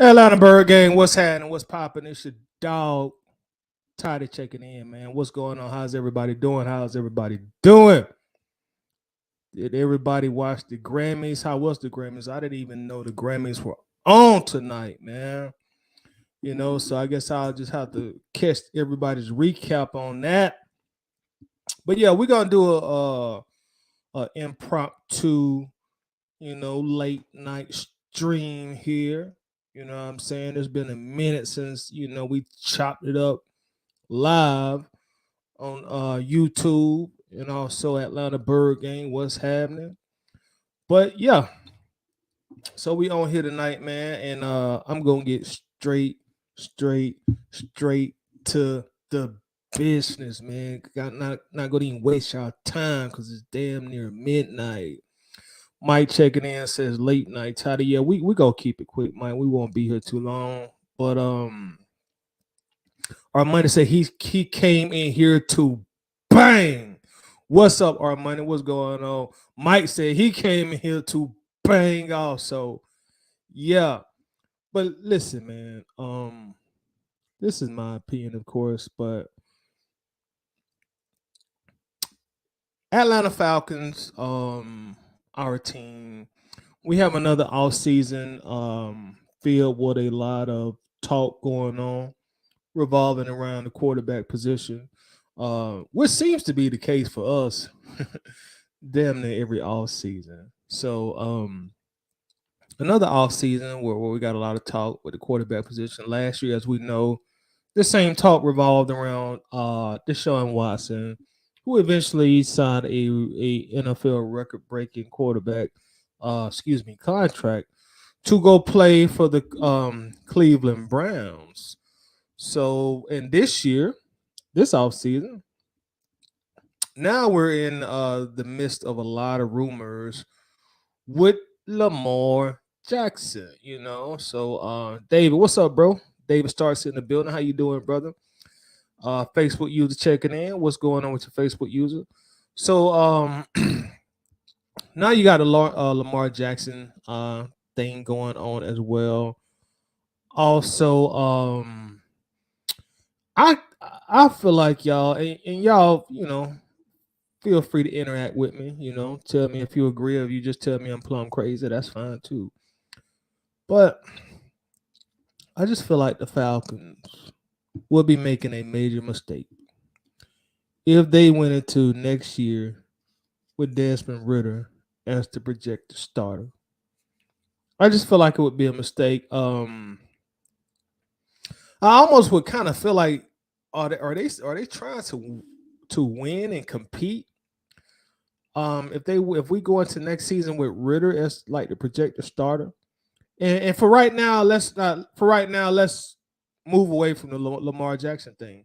Atlanta Bird Gang, what's happening? What's popping? It's your dog, Toddy checking in, man. What's going on? How's everybody doing? How's everybody doing? Did everybody watch the Grammys? How was the Grammys? I didn't even know the Grammys were on tonight, man. So I guess I'll just have to catch everybody's recap on that. But yeah, we're gonna do a impromptu, late night stream here. You know what I'm saying? It's been a minute since, we chopped it up live on YouTube and also Atlanta Bird Game. What's happening? But yeah, so we on here tonight, man, and I'm gonna get straight to the business, man. Got not gonna even waste y'all time because it's damn near midnight. Mike checking in says late night. Toddy, yeah, we gonna keep it quick, Mike. We won't be here too long. But Armani said he came in here to bang. What's up, Armani? What's going on? Mike said he came in here to bang also. Yeah. But listen, man. This is my opinion, of course, but Atlanta Falcons, our team, we have another off season filled with a lot of talk going on revolving around the quarterback position, which seems to be the case for us damn near every off season. So another off season where we got a lot of talk with the quarterback position. Last year, as we know, the same talk revolved around Deshaun Watson, who eventually signed a NFL record breaking quarterback, contract to go play for the Cleveland Browns. So, in this offseason, now we're in the midst of a lot of rumors with Lamar Jackson, So, David, what's up, bro? David starts in the building. How you doing, brother? Facebook user checking in. What's going on with your Facebook user? So, now you got a Lamar Jackson thing going on as well. Also, I I feel like y'all and y'all, feel free to interact with me. Tell me if you agree, or if you just tell me I'm plumb crazy. That's fine too. But I just feel like the Falcons will be making a major mistake if they went into next year with Desmond Ridder as the projected starter. I just feel like it would be a mistake. I almost would kind of feel like are they trying to win and compete? If we go into next season with Ridder as like the projected starter, and for right now, let's move away from the Lamar Jackson thing.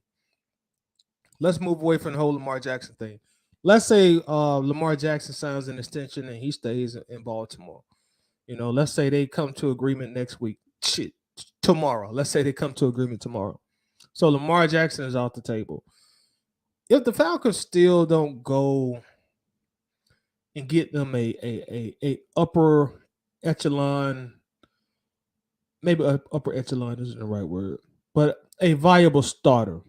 Let's move away from the whole Lamar Jackson thing. Let's say Lamar Jackson signs an extension and he stays in Baltimore. Let's say they come to agreement next week. Shit, tomorrow. Let's say they come to agreement tomorrow. So Lamar Jackson is off the table. If the Falcons still don't go and get them a upper echelon, maybe upper echelon isn't the right word, but a viable starter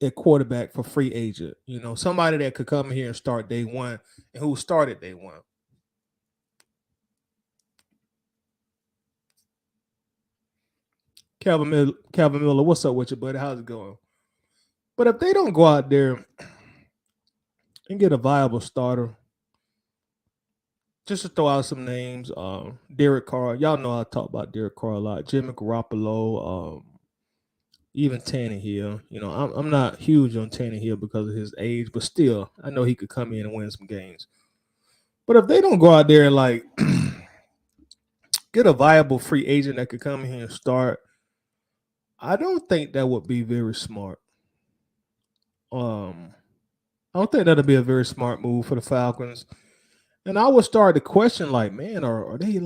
at quarterback for free agent. Somebody that could come here and start day one and who started day one. Calvin Miller, what's up with you, buddy? How's it going? But if they don't go out there and get a viable starter, just to throw out some names, Derek Carr. Y'all know I talk about Derek Carr a lot. Jimmy Garoppolo, even Tannehill. I'm not huge on Tannehill because of his age, but still, I know he could come in and win some games. But if they don't go out there and like get a viable free agent that could come in here and start, I don't think that would be very smart. I don't think that'd be a very smart move for the Falcons. And I would start to question, like, man, are we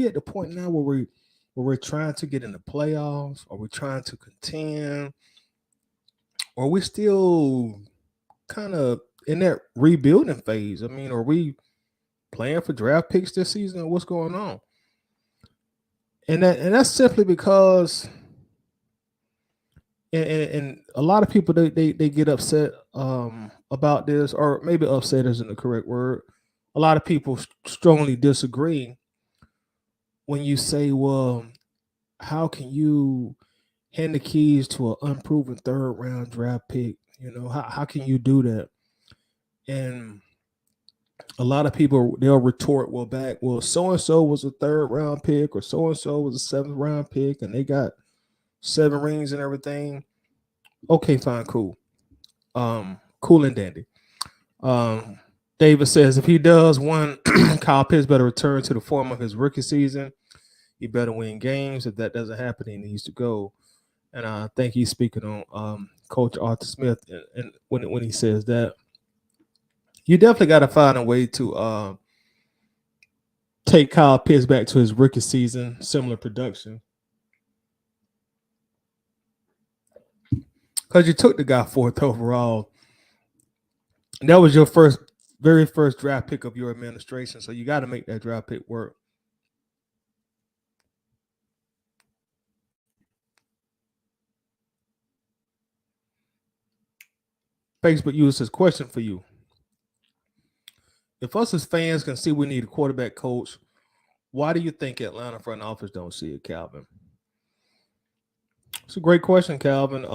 at the point now where we're trying to get in the playoffs? Are we trying to contend? Or are we still kind of in that rebuilding phase? I mean, are we playing for draft picks this season? Or what's going on? that's simply because and a lot of people they get upset about this, or maybe upset isn't the correct word. A lot of people strongly disagree when you say, well, how can you hand the keys to an unproven third round draft pick? How can you do that? And a lot of people they'll retort, well, so and so was a third round pick, or so and so was a seventh round pick, and they got 7 rings and everything. Okay, fine, cool. Cool and dandy. Um, David says if he does one, Kyle Pitts better return to the form of his rookie season. He better win games. If that doesn't happen, he needs to go. And I think he's speaking on Coach Arthur Smith, and when he says that, you definitely got to find a way to take Kyle Pitts back to his rookie season, similar production. Because you took the guy 4th overall. And that was your very first draft pick of your administration. So you got to make that draft pick work. Facebook uses question for you. If us as fans can see we need a quarterback coach, why do you think Atlanta front office don't see it, Calvin? It's a great question, Calvin.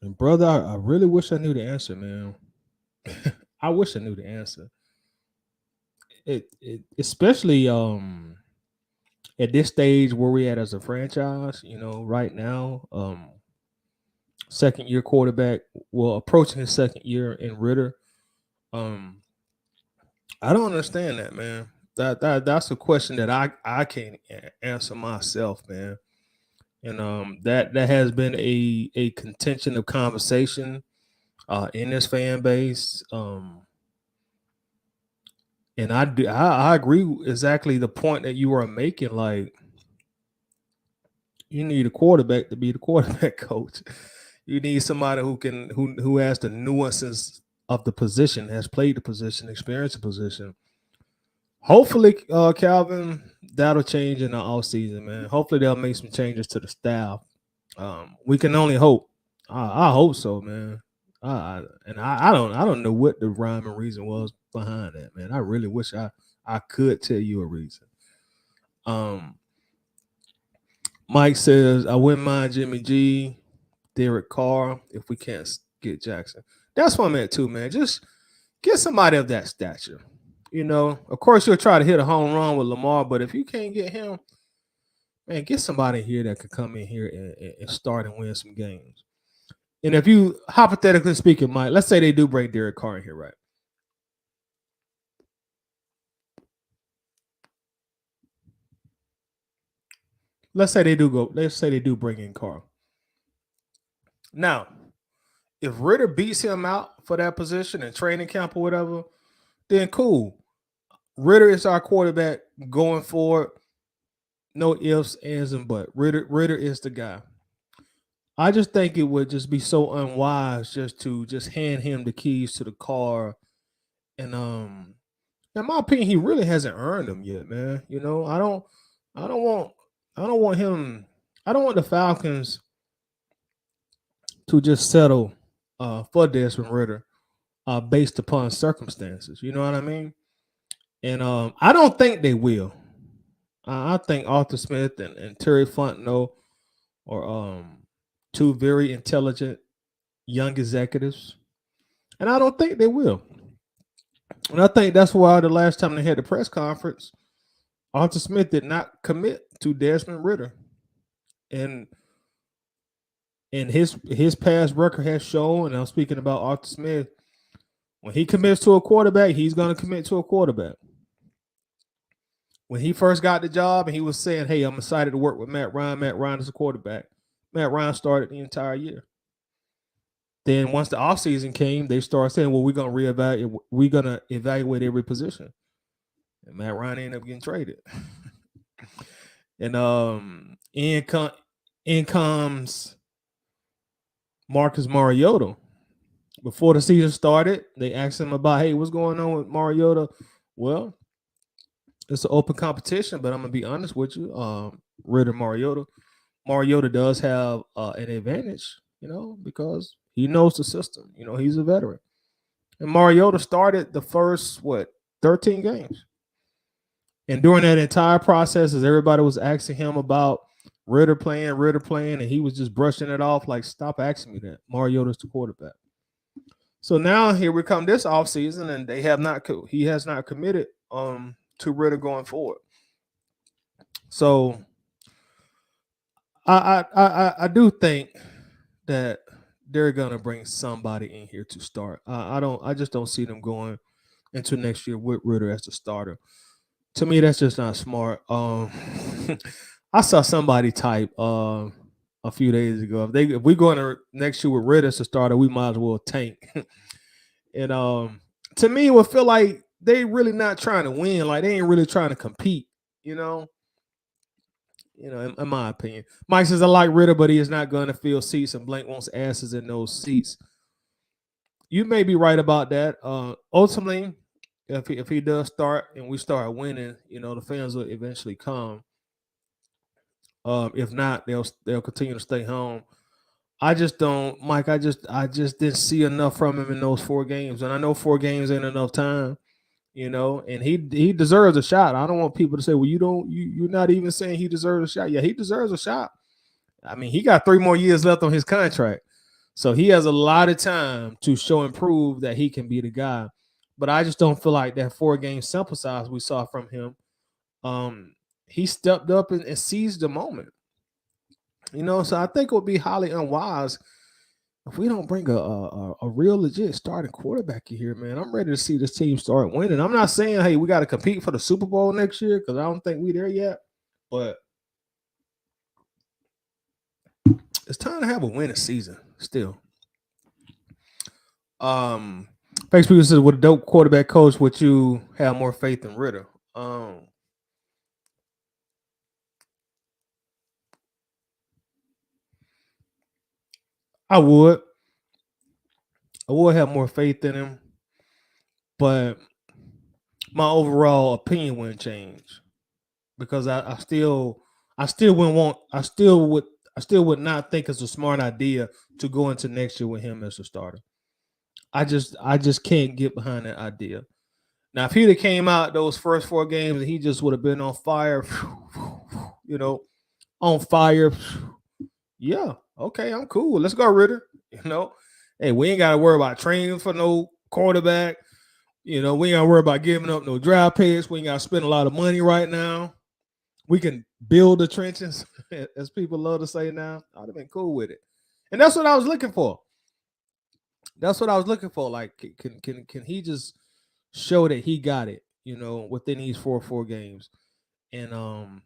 And brother, I really wish I knew the answer, man. I wish I knew the answer. It especially at this stage where we at as a franchise, right now, second year quarterback, well, approaching his second year in Ridder. I don't understand that, man. That's a question that I can't answer myself, man. And that has been a contention of conversation in this fan base. And I agree exactly the point that you are making. Like, you need a quarterback to be the quarterback coach. You need somebody who has the nuances of the position, has played the position, experienced the position. Hopefully, Calvin, that'll change in the off season, man. Hopefully, they'll make some changes to the staff. We can only hope. I hope so, man. I don't know what the rhyme and reason was behind that, man. I really wish I could tell you a reason. Um, Mike says I wouldn't mind Jimmy G, Derek Carr if we can't get Jackson. That's what I'm at too, man. Just get somebody of that stature. Of course you'll try to hit a home run with Lamar, but if you can't get him, man, get somebody here that could come in here and start and win some games. And if you, hypothetically speaking, Mike, let's say they do bring Derek Carr in here, right? Let's say they do bring in Carr. Now, if Ridder beats him out for that position in training camp or whatever, then cool. Ridder is our quarterback going forward. No ifs, ands, and buts. Ridder is the guy. I just think it would just be so unwise just to hand him the keys to the car. And in my opinion, he really hasn't earned them yet, man. I don't want I don't want him I don't want the Falcons to just settle for Desmond Ridder based upon circumstances. You know what I mean? And I don't think they will. I think Arthur Smith and Terry Fontenot are two very intelligent young executives, and I don't think they will. And I think that's why the last time they had the press conference, Arthur Smith did not commit to Desmond Ridder, and his past record has shown. And I'm speaking about Arthur Smith. When he commits to a quarterback, he's going to commit to a quarterback. When he first got the job and he was saying, "Hey, I'm excited to work with Matt Ryan. Matt Ryan is a quarterback." Matt Ryan started the entire year. Then once the offseason came, they started saying, "Well, we're gonna reevaluate. We're gonna evaluate every position." And Matt Ryan ended up getting traded. And in comes Marcus Mariota. Before the season started, they asked him about, "Hey, what's going on with Mariota?" Well, it's an open competition, but I'm gonna be honest with you. Ridder Mariota. Mariota does have an advantage, because he knows the system. He's a veteran. And Mariota started the first 13 games. And during that entire process, as everybody was asking him about Ridder playing, and he was just brushing it off like, stop asking me that. Mariota's the quarterback. So now here we come this offseason, and he has not committed to Ridder going forward. So I do think that they're gonna bring somebody in here to start. I just don't see them going into next year with Ridder as the starter. To me, that's just not smart. I saw somebody type a few days ago. If we go into next year with Ridder as the starter, we might as well tank. And to me, it would feel like they really not trying to win. Like they ain't really trying to compete. You know. In my opinion, Mike says I like Ridder, but he is not going to fill seats, and Blank wants asses in those seats. You may be right about that. Ultimately, if he does start and we start winning, the fans will eventually come. If not, they'll continue to stay home. I just don't, Mike. I just didn't see enough from him in those 4 games, and I know 4 games ain't enough time. And he deserves a shot. I don't want people to say, well, you're not even saying he deserves a shot. Yeah, he deserves a shot. I mean, he got 3 more years left on his contract. So he has a lot of time to show and prove that he can be the guy. But I just don't feel like that 4-game sample size we saw from him. He stepped up and seized the moment. So I think it would be highly unwise if we don't bring a real legit starting quarterback in here, man. I'm ready to see this team start winning. I'm not saying, hey, we got to compete for the Super Bowl next year, because I don't think we're there yet. But it's time to have a winning season still. Facebook says, with a dope quarterback coach, would you have more faith in Ridder? I would. I would have more faith in him, but my overall opinion wouldn't change, because I still would not think it's a smart idea to go into next year with him as a starter. I just can't get behind that idea. Now, if he'd have came out those first 4 games and he just would have been on fire, on fire, yeah, okay, I'm cool. Let's go, Ridder. Hey, we ain't got to worry about training for no quarterback. We ain't got to worry about giving up no draft picks. We ain't got to spend a lot of money right now. We can build the trenches, as people love to say now. I'd have been cool with it. And that's what I was looking for. Like, can he just show that he got it, within these 4 games? And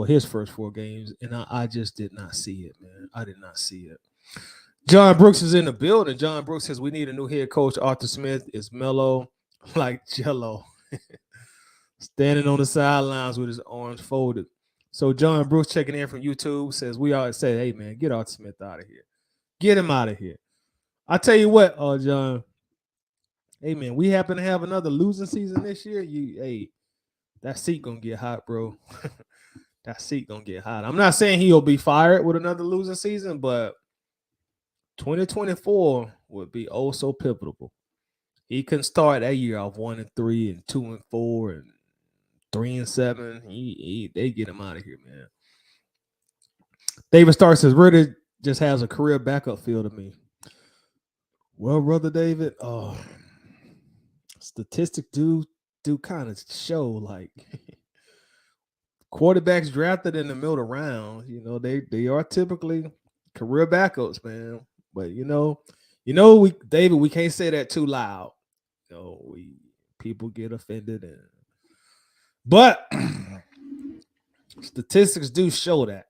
his first 4 games, and I just did not see it, man. I did not see it. John Brooks is in the building. John Brooks says we need a new head coach. Arthur Smith is mellow like Jello, standing on the sidelines with his arms folded. So John Brooks checking in from YouTube says we always say, hey man, get Arthur Smith out of here. Get him out of here. I tell you what, John. Hey man, we happen to have another losing season this year. That seat gonna get hot, bro. That seat gonna get hot. I'm not saying he'll be fired with another losing season, but 2024 would be oh so pivotal. He can start that year off 1-3 and 2-4 and 3-7. They get him out of here, man. David Starr says Ridder just has a career backup feel to me. Well, brother David, statistics do kind of show, like, quarterbacks drafted in the middle round, they are typically career backups, man. But David, we can't say that too loud. People get offended, but statistics do show that.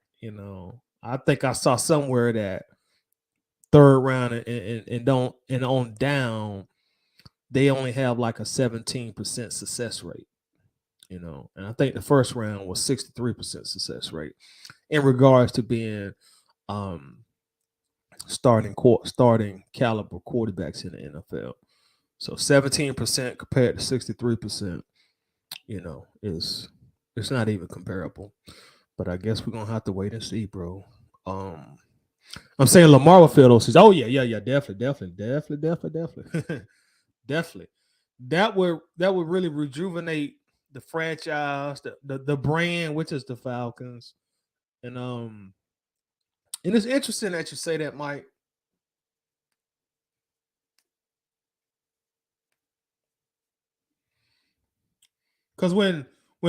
I think I saw somewhere that 3rd round and on down, they only have like a 17% success rate. And I think the 1st round was 63% success rate in regards to being starting caliber quarterbacks in the NFL. So 17% compared to 63%. it's not even comparable. But I guess we're gonna have to wait and see, bro. Um, I'm saying Lamar will fill those seats. Oh yeah, definitely, definitely. That would really rejuvenate the franchise, the brand, which is the Falcons, and it's interesting that you say that, Mike, because when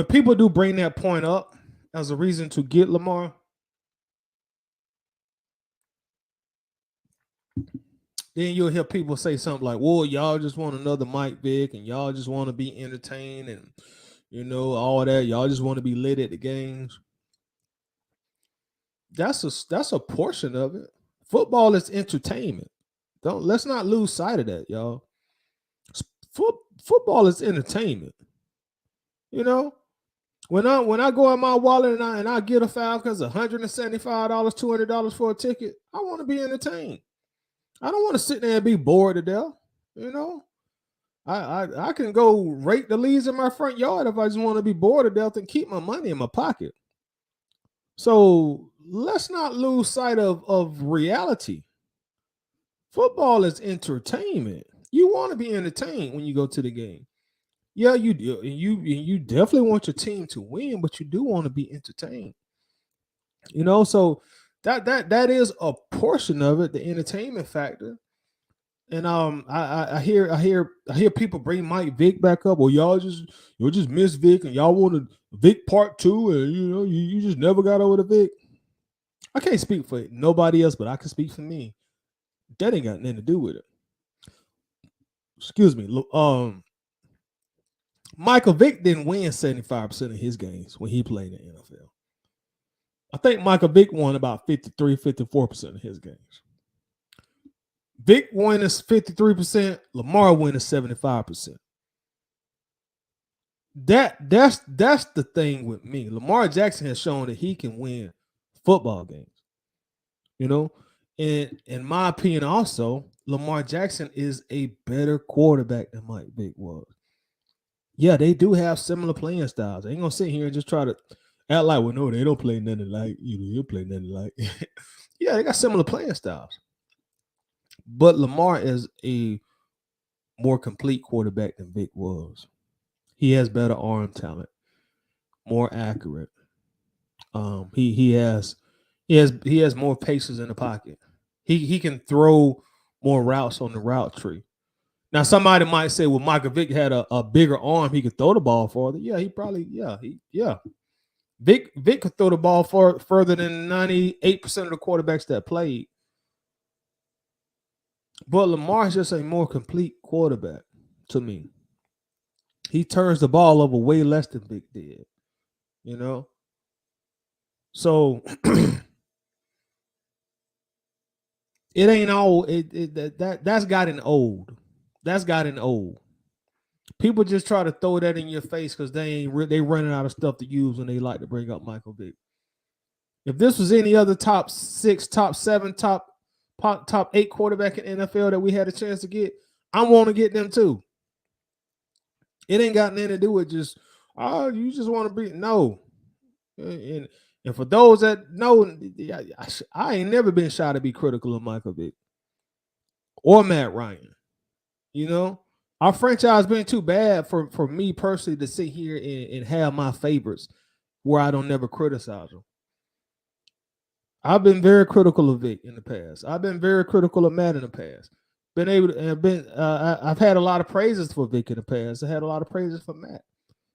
people do bring that point up as a reason to get Lamar, then you'll hear people say something like, "Well, y'all just want another Mike Vick, and y'all just want to be entertained, and all that. Y'all just want to be lit at the games." That's a portion of it. Football is entertainment. Let's not lose sight of that, y'all. Football is entertainment. You know, when I go in my wallet and I get a Falcons $175, $200 for a ticket, I want to be entertained. I don't want to sit there and be bored to death. You know, I can go rake the leaves in my front yard if I just want to be bored to death and keep my money in my pocket. So let's not lose sight of reality. Football is entertainment. You want to be entertained when you go to the game. Yeah, you do. And you definitely want your team to win, but you do want to be entertained. So that is a portion of it, the entertainment factor. And I hear people bring Mike Vick back up. Well, y'all just miss Vick and y'all wanted Vick part two, and you just never got over the Vick. I can't speak for nobody else, but I can speak for me. That ain't got nothing to do with it. Excuse me. Michael Vick didn't win 75% of his games when he played in the NFL. I think Michael Vick won about 53, 54% of his games. Vick won is 53%, Lamar won is 75%. That's the thing with me. Lamar Jackson has shown that he can win football games. And in my opinion, also, Lamar Jackson is a better quarterback than Mike Vick was. Yeah, they do have similar playing styles. They ain't gonna sit here and just try to act like, well, no, they don't play nothing like you play nothing like. Yeah, they got similar playing styles. But Lamar is a more complete quarterback than Vic was. He has better arm talent, more accurate. He has more paces in the pocket. He can throw more routes on the route tree. Now somebody might say, well, Michael Vick had a bigger arm, he could throw the ball farther. Yeah, he probably, yeah. Vic could throw the ball further than 98% of the quarterbacks that played. But Lamar is just a more complete quarterback to me. He turns the ball over way less than Vic did. So it ain't all that's gotten old. That's gotten old. People just try to throw that in your face because they running out of stuff to use when they like to bring up Michael Vick. If this was any other top 6, top 7, top 8 quarterback in NFL that we had a chance to get, I want to get them too. It ain't got nothing to do with just, you just want to be, no. And for those that know, I ain't never been shy to be critical of Michael Vick or Matt Ryan. Our franchise been too bad for me personally to sit here and have my favorites where I don't never criticize them. I've been very critical of Vic in the past. I've been very critical of Matt in the past. I've had a lot of praises for Vic in the past. I had a lot of praises for Matt.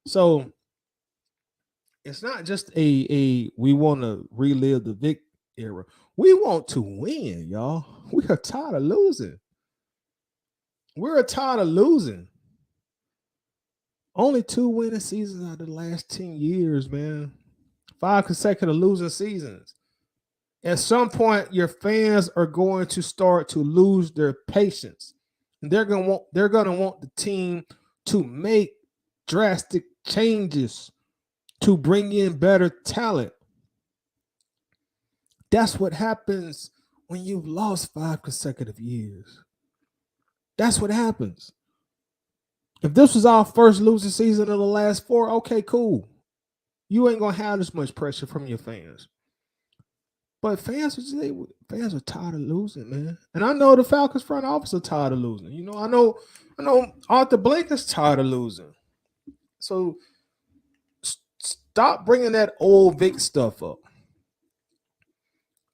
So it's not just we want to relive the Vic era. We want to win, y'all. We are tired of losing. We're tired of losing. Only 2 winning seasons out of the last 10 years, man. 5 consecutive losing seasons. At some point, your fans are going to start to lose their patience. And they're gonna want the team to make drastic changes to bring in better talent. That's what happens when you've lost 5 consecutive years. That's what happens. If this was our first losing season of the last 4, okay, cool. You ain't gonna have this much pressure from your fans. But fans are tired of losing, man. And I know the Falcons front office are tired of losing. I know Arthur Blank is tired of losing. So stop bringing that old Vic stuff up.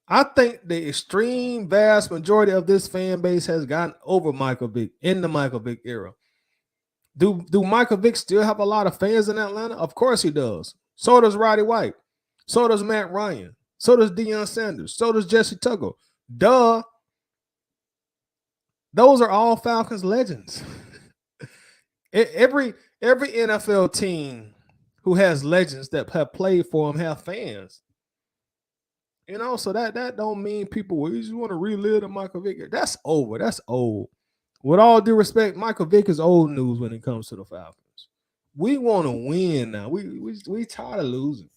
I think the extreme vast majority of this fan base has gotten over Michael Vick in the Michael Vick era. Do Michael Vick still have a lot of fans in Atlanta? Of course he does. So does Roddy White. So does Matt Ryan. So does Deion Sanders. So does Jesse Tuggle. Duh. Those are all Falcons legends. every NFL team who has legends that have played for them have fans. So that don't mean people well, you just want to relive the Michael Vick. That's over. That's old. With all due respect, Michael Vick is old news when it comes to the Falcons. We want to win now. We tired of losing.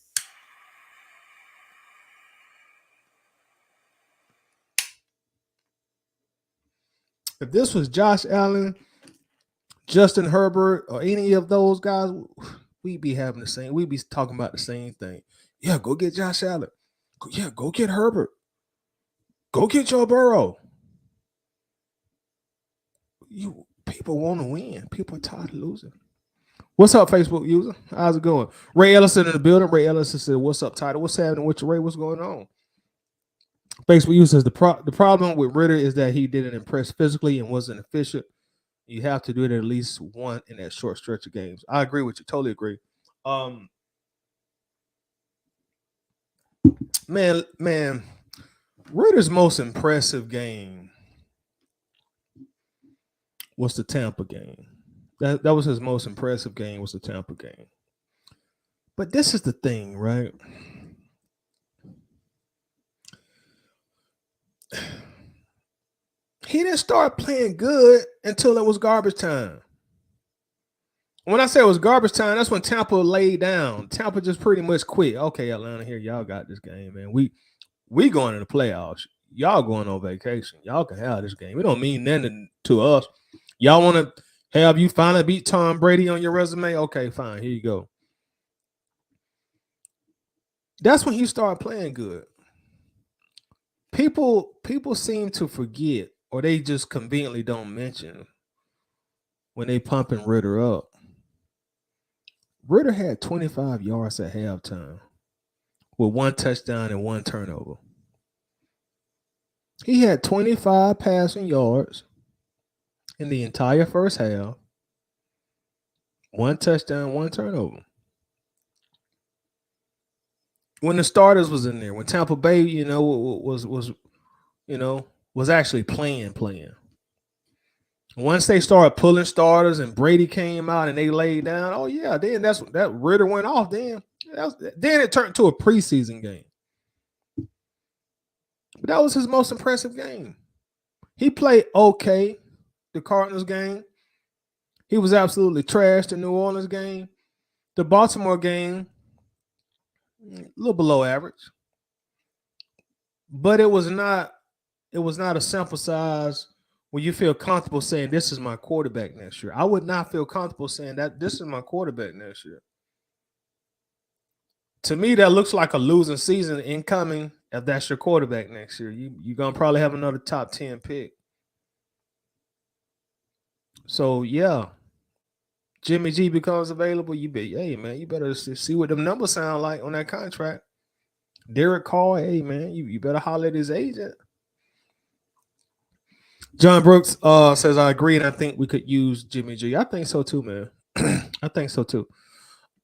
If this was Josh Allen, Justin Herbert, or any of those guys, we'd be having the same. We'd be talking about the same thing. Yeah, go get Josh Allen. Yeah, go get Herbert. Go get Joe Burrow. People want to win. People are tired of losing. What's up, Facebook user? How's it going? Ray Ellison in the building. Ray Ellison said, "What's up, Title? What's happening with you, Ray? What's going on?" Facebook user says the problem with Ridder is that he didn't impress physically and wasn't efficient. You have to do it at least one in that short stretch of games. I agree with you. Totally agree. Man, Ridder's most impressive game was the Tampa game. That was his most impressive game, was the Tampa game. But this is the thing, right? He didn't start playing good until it was garbage time. When I say it was garbage time, that's when Tampa laid down. Tampa just pretty much quit. Okay, Atlanta, here y'all got this game, man. We going to the playoffs. Y'all going on vacation. Y'all can have this game. It don't mean nothing to us. Y'all want to have you finally beat Tom Brady on your resume? Okay, fine. Here you go. That's when he started playing good. People seem to forget, or they just conveniently don't mention when they pumping Ridder up. Ridder had 25 yards at halftime with 1 touchdown and 1 turnover. He had 25 passing yards in the entire first half, 1 touchdown, 1 turnover. When the starters was in there, when Tampa Bay, was actually playing. Once they started pulling starters and Brady came out and they laid down, oh yeah, then that Ridder went off. Then it turned to a preseason game. But that was his most impressive game. He played okay the Cardinals game. He was absolutely trashed the New Orleans game. The Baltimore game, a little below average. But it was not a sample size where you feel comfortable saying this is my quarterback next year. I would not feel comfortable saying that this is my quarterback next year. To me, that looks like a losing season incoming if that's your quarterback next year. You're going to probably have another top 10 pick. So, yeah, Jimmy G becomes available. You better see what them numbers sound like on that contract. Derek Carr, hey, man, you better holler at his agent. John Brooks says, I agree, and I think we could use Jimmy G. I think so too, man. I think so too.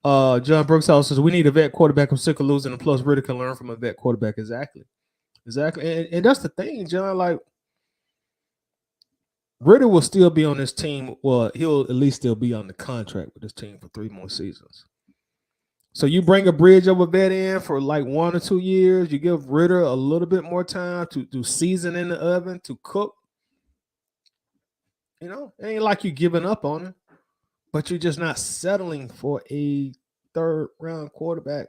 John Brooks also says, we need a vet quarterback. I'm sick of losing, and plus Ridder can learn from a vet quarterback. Exactly. And that's the thing, John. Like, Ridder will still be on this team. Well, he'll at least still be on the contract with this team for 3 more seasons. So you bring a bridge over vet in for like 1 or 2 years. You give Ridder a little bit more time to season in the oven, to cook. It ain't like you're giving up on him, but you're just not settling for a 3rd-round quarterback.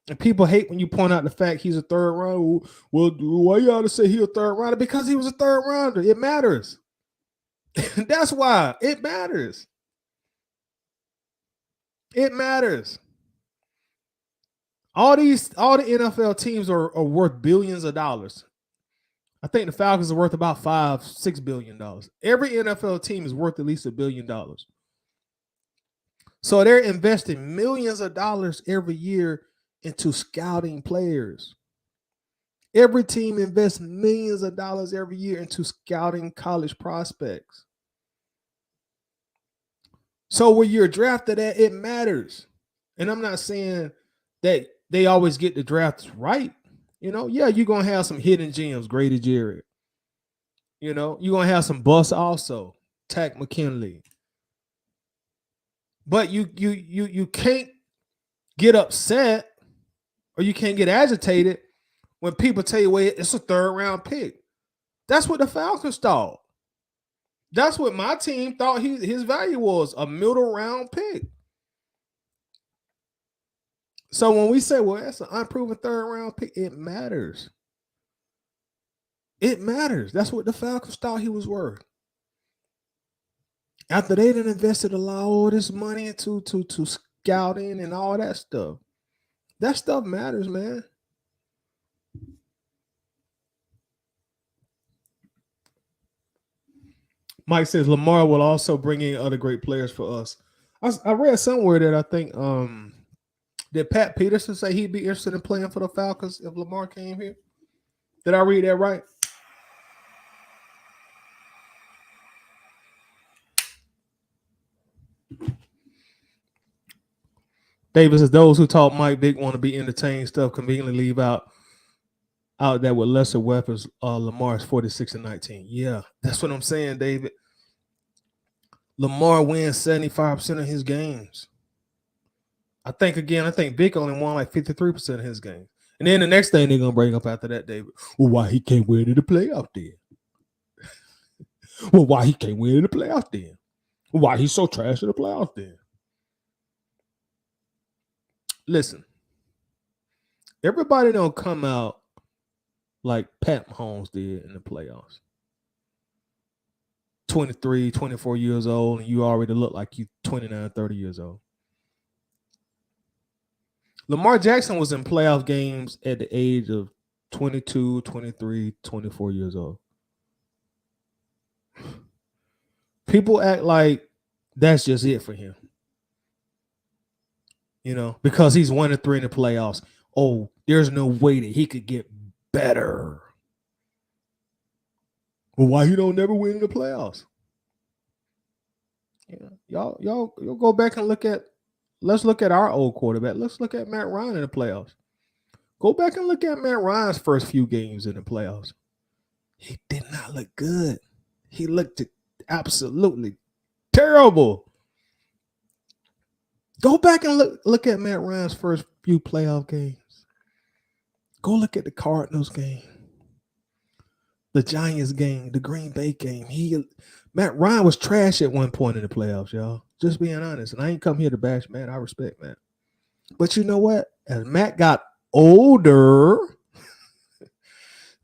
And people hate when you point out the fact he's a 3rd rounder. Well, why you ought to say he's a 3rd rounder? Because he was a 3rd rounder. It matters. That's why it matters. It matters. All the NFL teams are worth billions of dollars. I think the Falcons are worth about $5-6 billion. Every NFL team is worth at least $1 billion. So they're investing millions of dollars every year into scouting players. Every team invests millions of dollars every year into scouting college prospects. So when you're drafted at, it matters. And I'm not saying that they always get the drafts right. Yeah, you're gonna have some hidden gems, Grady Jarrett. You're gonna have some busts also, Tack McKinley. But you can't get upset or you can't get agitated when people tell you, well, it's a third round pick. That's what the Falcons thought. That's what my team thought his value was, a middle round pick. So when we say, well, that's an unproven third round pick, it matters. It matters. That's what the Falcons thought he was worth. After they done invested a lot of this money into to scouting and all that stuff matters, man. Mike says Lamar will also bring in other great players for us. I read somewhere that I think did Pat Peterson say he'd be interested in playing for the Falcons if Lamar came here? Did I read that right? Davis says those who taught Mike Vick want to be entertained stuff conveniently leave out that with lesser weapons. Lamar's 46-19. Yeah, that's what I'm saying, David. Lamar wins 75% of his games. I think Vic only won like 53% of his games. And then the next thing they're gonna bring up after that, David, well, why he can't win in the playoff then? Well, why he can't win in the playoff then? Why he's so trash in the playoff then? Listen, everybody don't come out like Pat Mahomes did in the playoffs. 23, 24 years old, and you already look like you 29, 30 years old. Lamar Jackson was in playoff games at the age of 22, 23, 24 years old. People act like that's just it for him. Because he's 1-3 in the playoffs. Oh, there's no way that he could get better. Well, why he don't never win in the playoffs? Y'all go back and let's look at our old quarterback. Let's look at Matt Ryan in the playoffs. Go back and look at Matt Ryan's first few games in the playoffs. He did not look good. He looked absolutely terrible. Go back and look at Matt Ryan's first few playoff games. Go look at the Cardinals game, the Giants game, the Green Bay game. Matt Ryan was trash at one point in the playoffs, y'all. Just being honest. And I ain't come here to bash Matt. I respect Matt. But you know what? As Matt got older,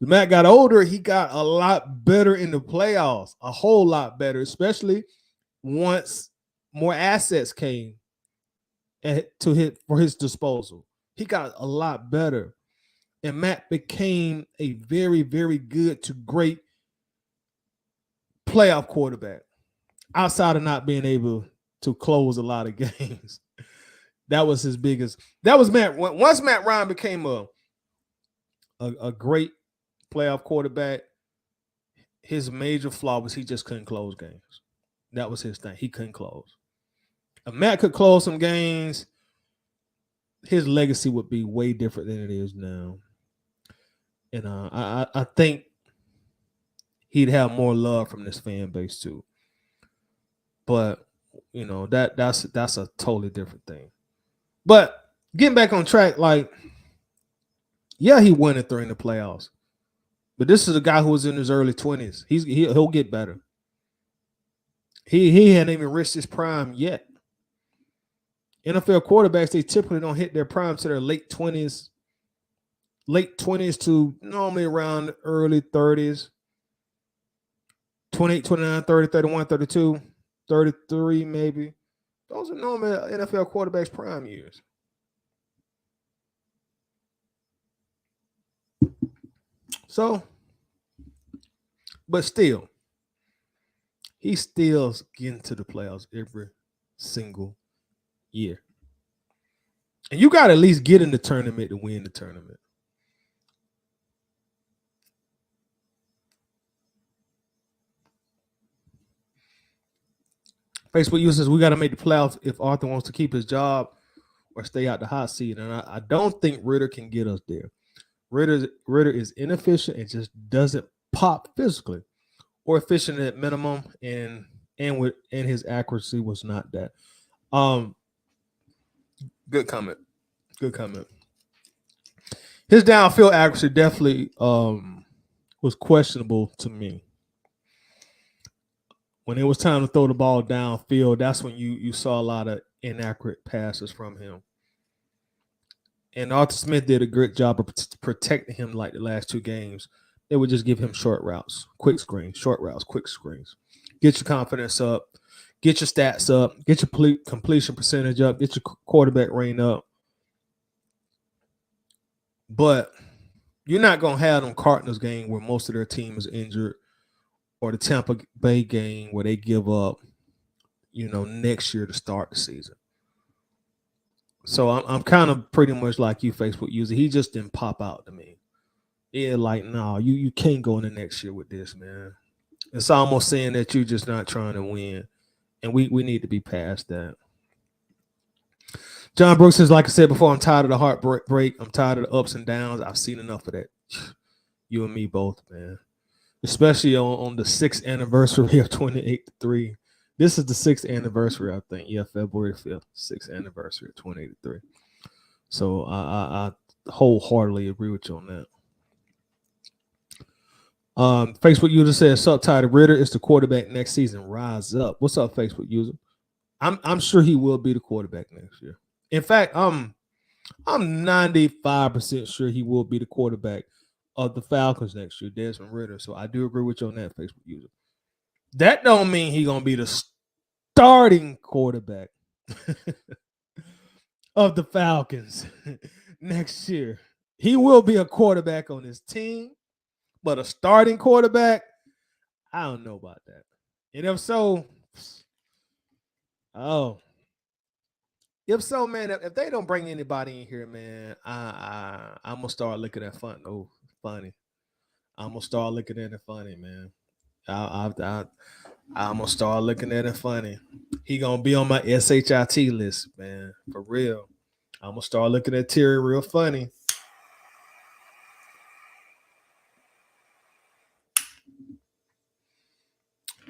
he got a lot better in the playoffs, a whole lot better, especially once more assets came for his disposal. He got a lot better. And Matt became a very, very good to great playoff quarterback outside of not being able to close a lot of games. That was his biggest. That was Matt. Once Matt Ryan became a great playoff quarterback, his major flaw was he just couldn't close games. That was his thing. He couldn't close. If Matt could close some games, his legacy would be way different than it is now. And I think he'd have more love from this fan base too. But that's a totally different thing. But getting back on track, like, yeah, he won it during the playoffs. But this is a guy who was in his early 20s. He'll get better. He hadn't even reached his prime yet. NFL quarterbacks, they typically don't hit their prime to their late 20s to normally around early 30s. 28, 29, 30, 31, 32, 33 maybe. Those are normal NFL quarterbacks' prime years. So, but still, he's still getting to the playoffs every single year. And you got to at least get in the tournament to win the tournament. Facebook users, we got to make the playoffs if Arthur wants to keep his job or stay out the hot seat. And I don't think Ridder can get us there. Ridder is inefficient and just doesn't pop physically or efficient at minimum, and his accuracy was not that. Good comment. Good comment. His downfield accuracy definitely was questionable to me. When it was time to throw the ball downfield, that's when you saw a lot of inaccurate passes from him. And Arthur Smith did a great job of protecting him like the last two games. They would just give him short routes, quick screens, short routes, quick screens. Get your confidence up, get your stats up, get your completion percentage up, get your quarterback rating up. But you're not going to have them Cardinals game where most of their team is injured, or the Tampa Bay game where they give up, next year to start the season. So I'm kind of pretty much like you, Facebook user. He just didn't pop out to me. Yeah, like, no, you can't go in the next year with this, man. It's almost saying that you're just not trying to win. And we need to be past that. John Brooks says, like I said before, I'm tired of the heartbreak. I'm tired of the ups and downs. I've seen enough of that. You and me both, man. Especially on the 6th anniversary of 28-3. This is the 6th anniversary, I think. Yeah, February 5th, 6th anniversary of 28-3. So I wholeheartedly agree with you on that. Facebook user says, "Sup, Tyler Ridder is the quarterback next season. Rise up." What's up, Facebook user? I'm sure he will be the quarterback next year. In fact, I'm 95% sure he will be the quarterback of the Falcons next year, Desmond Ridder. So I do agree with you on that, Facebook user. That don't mean he's gonna be the starting quarterback of the Falcons next year. He will be a quarterback on his team, but a starting quarterback, I don't know about that. And if so, man, if they don't bring anybody in here, man, I'm gonna start looking at funny. I'm gonna start looking at it funny, man. I'm gonna start looking at it funny. He gonna be on my SHIT list, man, for real. I'm gonna start looking at Terry real funny.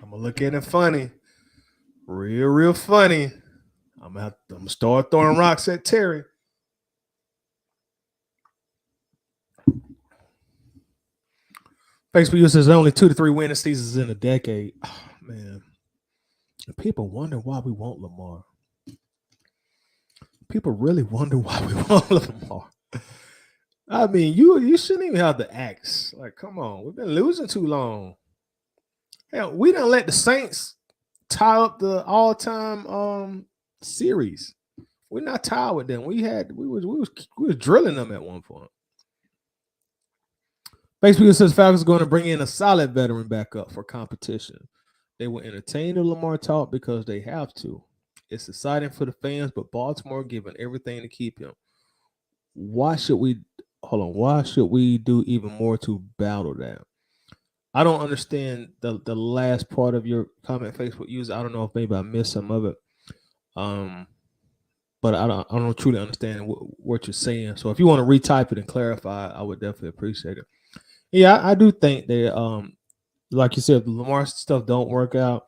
I'm gonna look at it funny, real funny. I'm gonna start throwing rocks at Terry. Facebook uses only 2 to 3 winning seasons in a decade. Oh, man, people wonder why we want Lamar. People really wonder why we want Lamar. I mean, you shouldn't even have to ask. Like, come on, we've been losing too long. Hell, we done let the Saints tie up the all-time series. We're not tied with them. We was drilling them at one point. Facebook says Falcons going to bring in a solid veteran backup for competition. They will entertain the Lamar talk because they have to. It's exciting for the fans, but Baltimore giving everything to keep him. Why should we do even more to battle that? I don't understand the last part of your comment, Facebook user. I don't know if maybe I missed some of it. But I don't truly understand what you're saying. So if you want to retype it and clarify, I would definitely appreciate it. Yeah, I do think they like you said, if the Lamar stuff don't work out,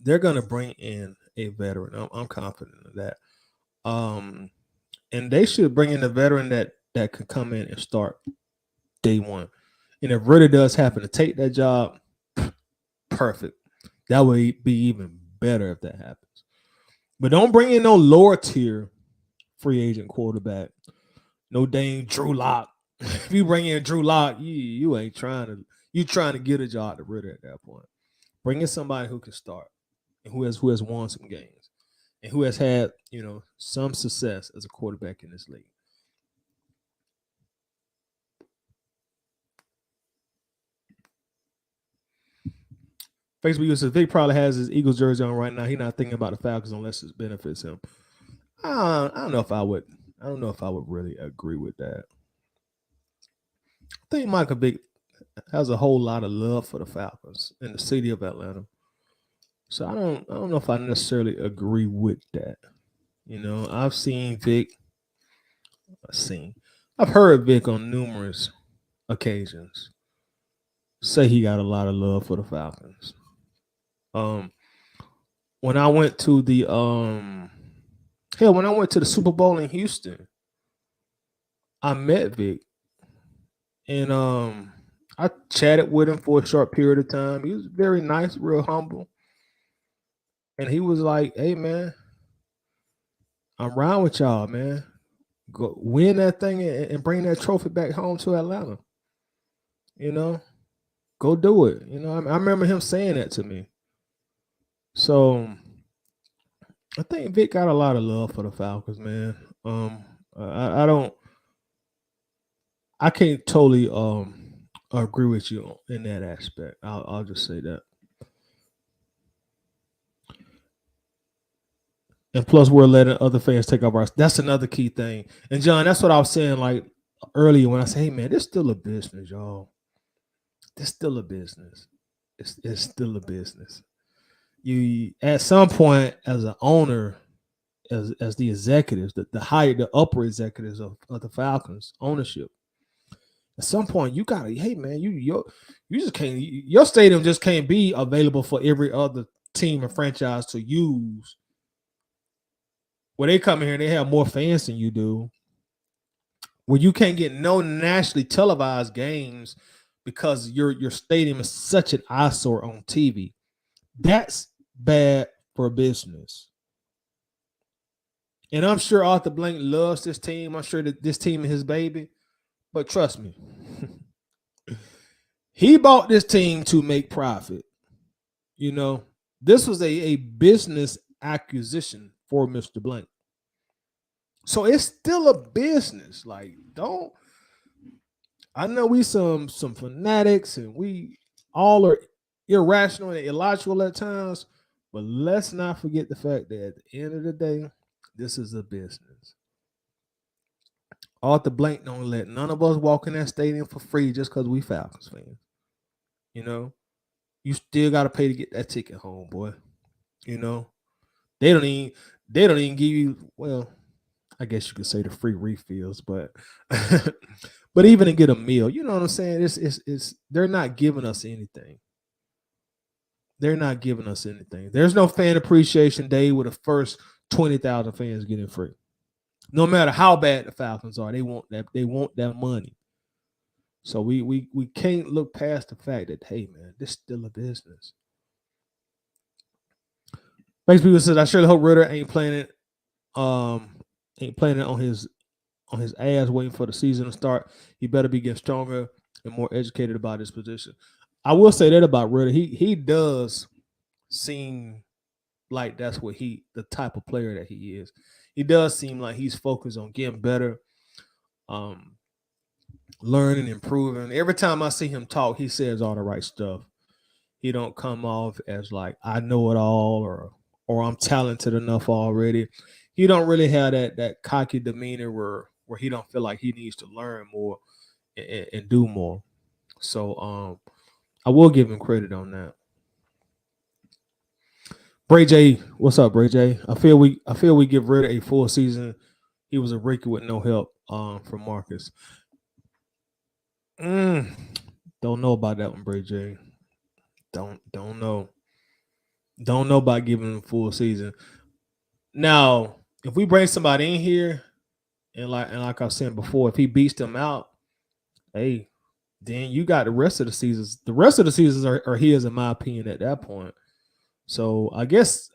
they're gonna bring in a veteran. I'm confident of that. And they should bring in a veteran that could come in and start day one. And if Ridder does happen to take that job, perfect. That would be even better if that happens. But don't bring in no lower tier free agent quarterback. No dang Drew Lock. If you bring in Drew Lock, you ain't trying to get a job to Ridder at that point. Bring in somebody who can start and who has won some games. and who has had some success as a quarterback in this league. Facebook says Vic probably has his Eagles jersey on right now. He's not thinking about the Falcons unless it benefits him. I don't know if I would. I don't know if I would really agree with that. I think Michael Vick has a whole lot of love for the Falcons in the city of Atlanta. So I don't know if I necessarily agree with that. I've seen Vic. I've heard Vic on numerous occasions say he got a lot of love for the Falcons. When I went to the when I went to the Super Bowl in Houston, I met Vic, and I chatted with him for a short period of time. He was very nice, real humble, and he was like, "Hey, man, I'm riding with y'all, man. Go win that thing and bring that trophy back home to Atlanta. Go do it." I remember him saying that to me. So I think Vic got a lot of love for the Falcons, man. I can't totally agree with you in that aspect. I'll just say that. And plus, we're letting other fans take over our. That's another key thing. And John, that's what I was saying like earlier when I say, "Hey, man, this still a business, y'all. It's still a business. It's still a business. You at some point as an owner, as the executives, the upper executives of the Falcons ownership. At some point, you gotta, hey man, you just can't. Your stadium just can't be available for every other team and franchise to use. Where they come in here and they have more fans than you do. Where you can't get no nationally televised games because your stadium is such an eyesore on TV. That's bad for business. And I'm sure Arthur Blank loves this team. I'm sure that this team is his baby. But trust me, he bought this team to make profit. This was a business acquisition for Mr. Blank. So it's still a business. Like, I know we some fanatics and we all are irrational and illogical at times, but let's not forget the fact that at the end of the day, this is a business. Arthur Blank don't let none of us walk in that stadium for free just because we Falcons fans. You still got to pay to get that ticket home, boy. They don't even give you, well, I guess you could say the free refills, but but even to get a meal, you know what I'm saying? It's they're not giving us anything. They're not giving us anything. There's no fan appreciation day with the first 20,000 fans getting free. No matter how bad the Falcons are, they want that money. So we can't look past the fact that, hey man, this is still a business. Makes people says, I surely hope Ridder ain't playing it on his ass waiting for the season to start. He better be getting stronger and more educated about his position. I will say that about Ridder. He does seem like that's what the type of player that he is. He does seem like he's focused on getting better, learning, improving. Every time I see him talk, he says all the right stuff. He don't come off as like I know it all or I'm talented enough already. He don't really have that cocky demeanor where he don't feel like he needs to learn more and do more. So I will give him credit on that. Bray J, what's up, Bray J? I feel we give Ridder a full season. He was a rookie with no help from Marcus. Don't know about that one, Bray J. Don't know. Don't know about giving him a full season. Now, if we bring somebody in here, and like I was saying before, if he beats them out, hey, then you got the rest of the seasons. The rest of the seasons are his, in my opinion, at that point. So I guess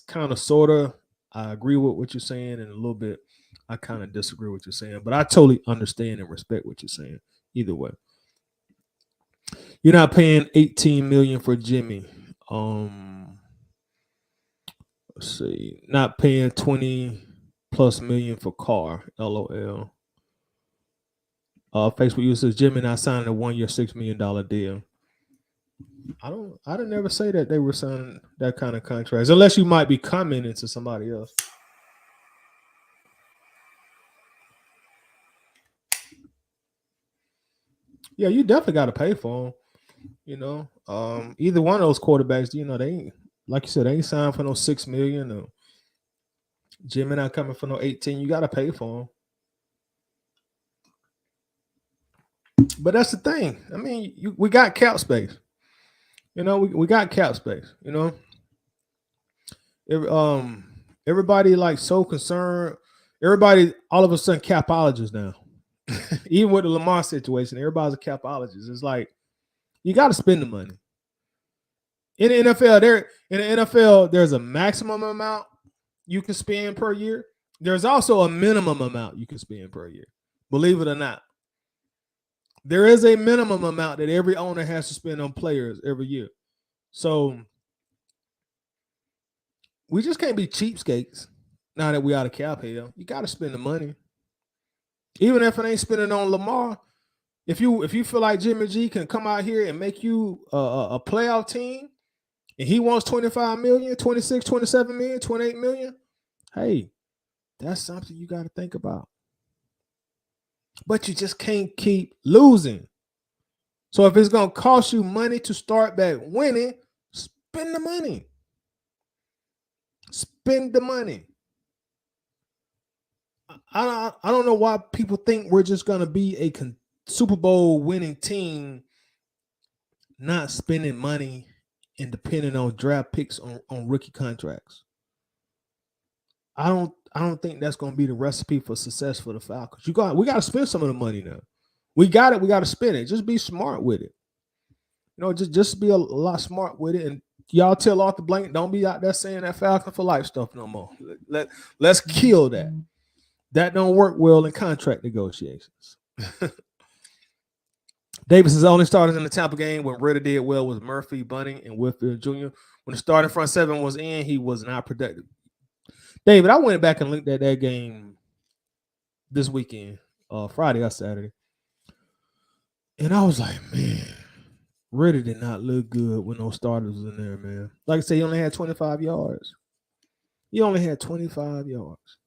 kind of sort of I agree with what you're saying, and a little bit I kind of disagree with what you're saying, but I totally understand and respect what you're saying. Either way, you're not paying $18 million for Jimmy. Let's see. Not paying 20 plus million for car. LOL. Facebook user Jimmy not signing a 1 year $6 million deal. I didn't ever say that they were signing that kind of contracts, unless you might be commenting to somebody else. Yeah, you definitely got to pay for them. Either one of those quarterbacks, they ain't, like you said, they ain't signed for no 6 million. Or Jimmy not coming for no 18. You got to pay for them. But that's the thing. I mean, we got cap space. We got cap space. Everybody like so concerned. Everybody all of a sudden capologists now. Even with the Lamar situation, everybody's a capologist. It's like you got to spend the money. In the NFL, there's a maximum amount you can spend per year. There's also a minimum amount you can spend per year. Believe it or not. There is a minimum amount that every owner has to spend on players every year. So we just can't be cheapskates now that we out of cap hell. You got to spend the money. Even if it ain't spending on Lamar, if you feel like Jimmy G can come out here and make you a playoff team and he wants 25 million, 26, 27 million, 28 million, hey, that's something you got to think about. But you just can't keep losing. So if it's going to cost you money to start back winning, spend the money. Spend the money. I don't know why people think we're just going to be a Super Bowl winning team not spending money and depending on draft picks on rookie contracts. I don't think that's going to be the recipe for success for the Falcons. We got to spend some of the money now. We got to spend it. Just be smart with it. Just be a lot smart with it. And y'all tell Arthur Blank, don't be out there saying that Falcon for life stuff no more. Let's kill that. That don't work well in contract negotiations. Davis is only started in the Tampa game when Ridder did well with Murphy, Bunting, and Whitfield Jr. When the starting front seven was in, he was not productive. David, I went back and looked at that game this weekend, Friday or Saturday. And I was like, man, Ridder did not look good when those starters was in there, man. Like I said, he only had 25 yards. He only had 25 yards.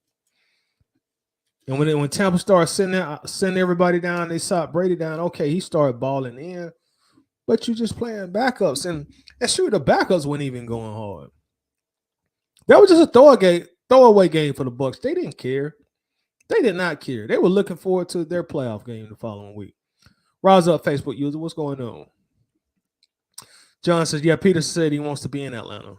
And when Tampa started sending everybody down, they saw Brady down. Okay, he started balling in. But you just playing backups. And sure, the backups weren't even going hard. That was just a throwaway game for the Bucs. They didn't care. They did not care. They were looking forward to their playoff game the following week. Rise up, Facebook user. What's going on? John says, yeah, Peterson said he wants to be in Atlanta.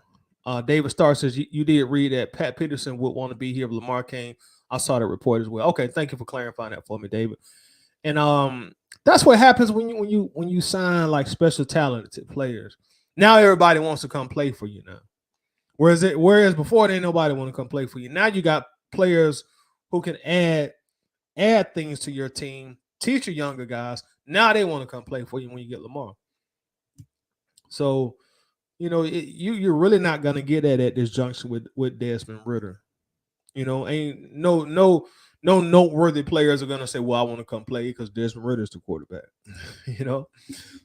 David Starr says, you did read that Pat Peterson would want to be here if Lamar came. I saw that report as well. Okay, thank you for clarifying that for me, David. And that's what happens when you sign like special talented players. Now everybody wants to come play for you now. Whereas before they nobody want to come play for you. Now you got players who can add things to your team, teach your younger guys. Now they want to come play for you when you get Lamar. So, you're really not gonna get that at this junction with Desmond Ridder. Ain't no noteworthy players are gonna say, "Well, I want to come play because Desmond Ridder is the quarterback."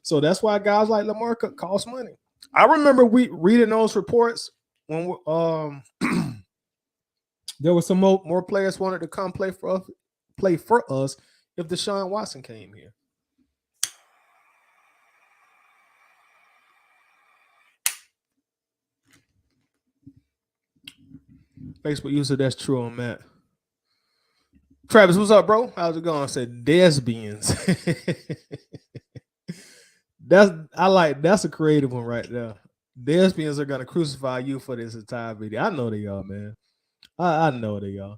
So that's why guys like Lamar cost money. I remember reading those reports when there were some more players wanted to come play for us if Deshaun Watson came here. Facebook user, that's true on Matt. Travis, what's up, bro? How's it going? I said Desbians. That's a creative one right there. Desbians are gonna crucify you for this entire video. I know they are, man. I know they are.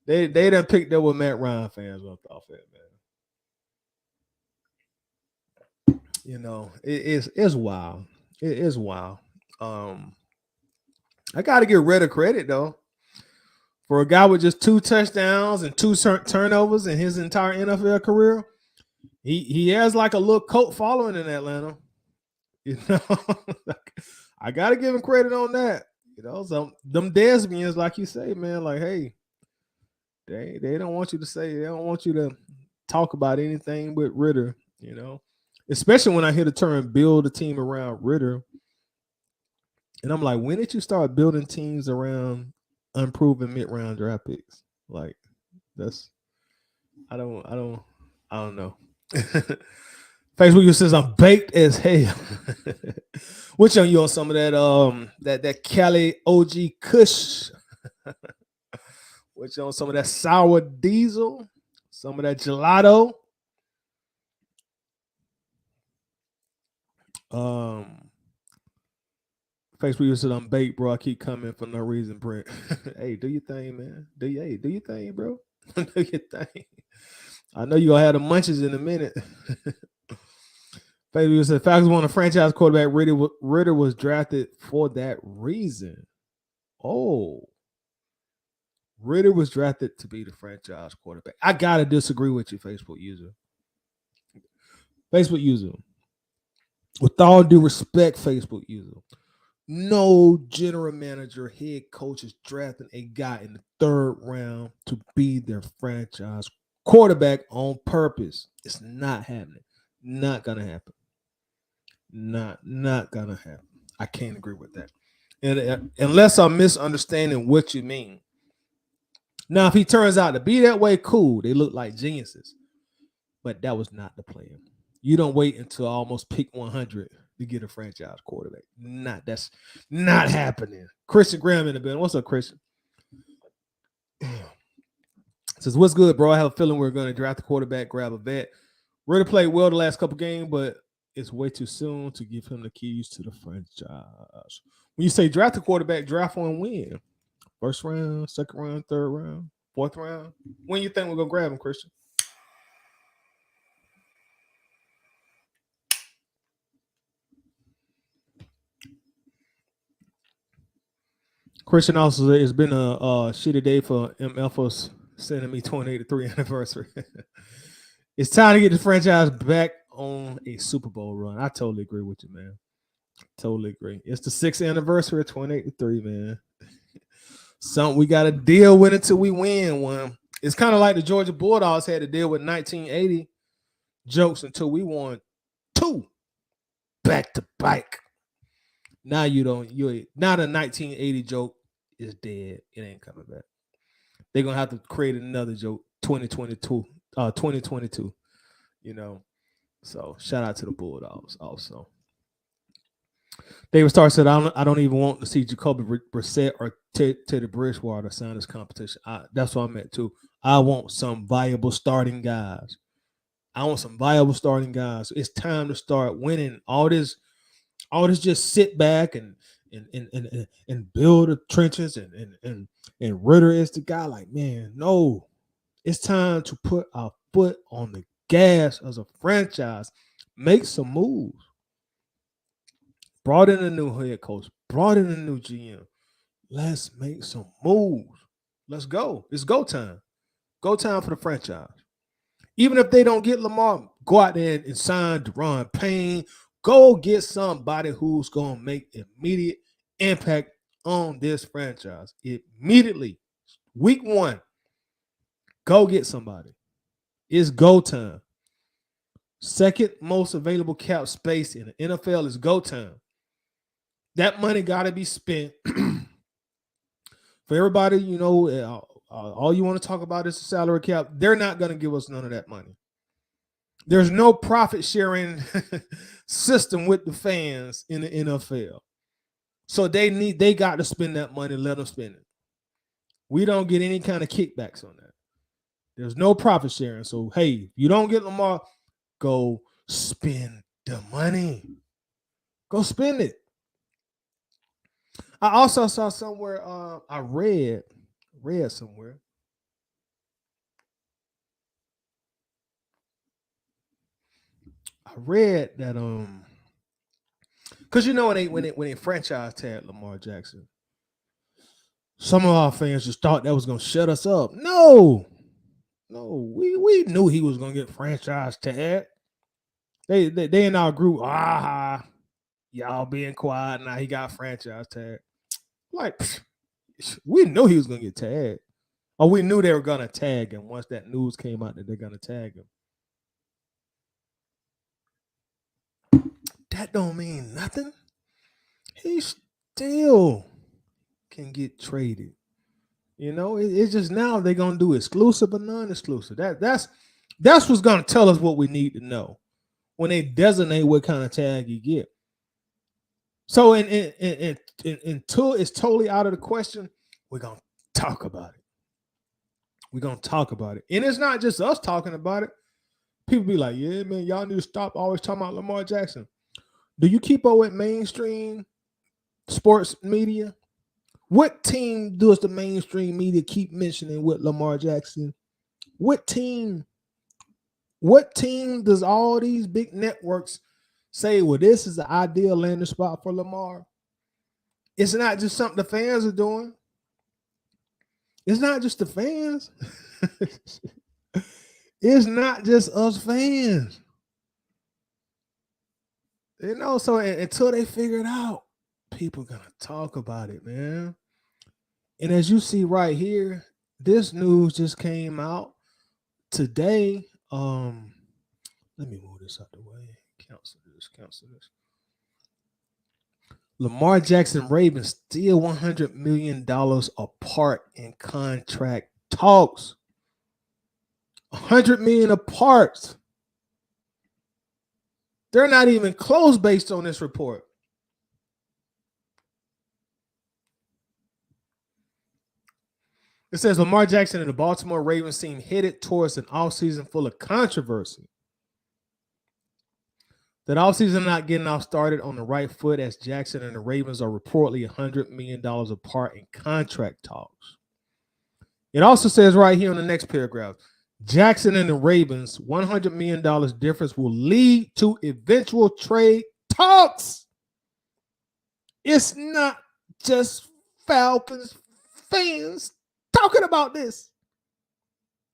They done picked up what Matt Ryan fans left off at, man. It's wild. It is wild. I gotta give Ridder credit though. For a guy with just 2 touchdowns and 2 turnovers in his entire NFL career, he has like a little cult following in Atlanta. I got to give him credit on that. So them Desmonds, like you say, man, like, hey, they don't want you to say, they don't want you to talk about anything with Ridder, Especially when I hear the term build a team around Ridder. And I'm like, when did you start building teams around unproven mid-round draft picks? Like, that's I don't know. Facebook says I'm baked as hell. Which on you on some of that Cali OG Kush? Which on some of that sour diesel? Some of that gelato? Facebook said I'm baked, bro. I keep coming for no reason, Brent. Hey, do your thing, man. Do your thing, bro. Do your thing. I know you gonna have the munches in a minute. Facebook said Falcons want a franchise quarterback. Ridder was drafted for that reason. Oh, Ridder was drafted to be the franchise quarterback. I gotta disagree with you, Facebook user. Facebook user. With all due respect, Facebook user. No general manager, head coach is drafting a guy in the third round to be their franchise quarterback on purpose. It's not happening. Not gonna happen. Not gonna happen. I can't agree with that. And unless I'm misunderstanding what you mean. Now, if he turns out to be that way, cool. They look like geniuses. But that was not the plan. You don't wait until almost pick 100 to get a franchise quarterback. That's not happening. Christian Graham in the building. What's up, Christian? Says, what's good, bro? I have a feeling we're going to draft a quarterback, grab a vet. Ridder played well the last couple games, but it's way too soon to give him the keys to the franchise. When you say draft a quarterback, draft one win. First round, second round, third round, fourth round. When you think we're going to grab him, Christian? Christian also said it's been a shitty day for MFOs sending me 2083 anniversary. It's time to get the franchise back on a Super Bowl run. I totally agree with you, man. Totally agree. It's the 6th anniversary of 2083, man. Something we got to deal with until we win one. It's kind of like the Georgia Bulldogs had to deal with 1980 jokes until we won 2 back to back. Now now the 1980 joke is dead. It ain't coming back. They're gonna have to create another joke 2022. So shout out to the Bulldogs also. David Starr said, I don't even want to see Jacoby Brissett or Teddy Bridgewater sign this competition. That's what I'm at too. I want some viable starting guys. It's time to start winning. All this just sit back and build the trenches and Ridder is the guy. Like, man, no. It's time to put our foot on the gas as a franchise. Make some moves. Brought in a new head coach. Brought in a new GM. Let's make some moves. Let's go. It's go time. Go time for the franchise. Even if they don't get Lamar, go out there and sign Deron Payne. Go get somebody who's going to make immediate impact on this franchise. Immediately. Week 1. Go get somebody. It's go time. Second most available cap space in the NFL is go time. That money got to be spent. For everybody, all you want to talk about is the salary cap. They're not going to give us none of that money. There's no profit sharing system with the fans in the NFL. So they got to spend that money, let them spend it. We don't get any kind of kickbacks on that. There's no profit sharing. So, hey, you don't get Lamar, go spend the money. Go spend it. I also saw somewhere, I read somewhere. I read that because when they franchise tagged Lamar Jackson, some of our fans just thought that was gonna shut us up. No, we knew he was gonna get franchise tagged. They in our group, y'all being quiet now. He got franchise tag. Like, we knew he was gonna get tagged. Or we knew they were gonna tag him once that news came out that they're gonna tag him. That don't mean nothing. He still can get traded. It's just now they're gonna do exclusive or non-exclusive. That's what's gonna tell us what we need to know when they designate what kind of tag you get. So until it's totally out of the question, we're gonna talk about it. We're gonna talk about it. And it's not just us talking about it. People be like, yeah, man, y'all need to stop always talking about Lamar Jackson. Do you keep up with mainstream sports media? What team does the mainstream media keep mentioning with Lamar Jackson? What team does all these big networks say, well, this is the ideal landing spot for Lamar? It's not just something the fans are doing. It's not just the fans. It's not just us fans. So until they figure it out, people are going to talk about it, man. And as you see right here, this news just came out today. Let me move this out the way. Cancel this. Lamar Jackson Ravens still $100 million apart in contract talks. $100 million apart. They're not even close based on this report. It says Lamar Jackson and the Baltimore Ravens seem headed towards an offseason full of controversy. That offseason not getting off started on the right foot as Jackson and the Ravens are reportedly $100 million apart in contract talks. It also says right here in the next paragraph, Jackson and the Ravens' $100 million difference will lead to eventual trade talks. It's not just Falcons fans talking about this.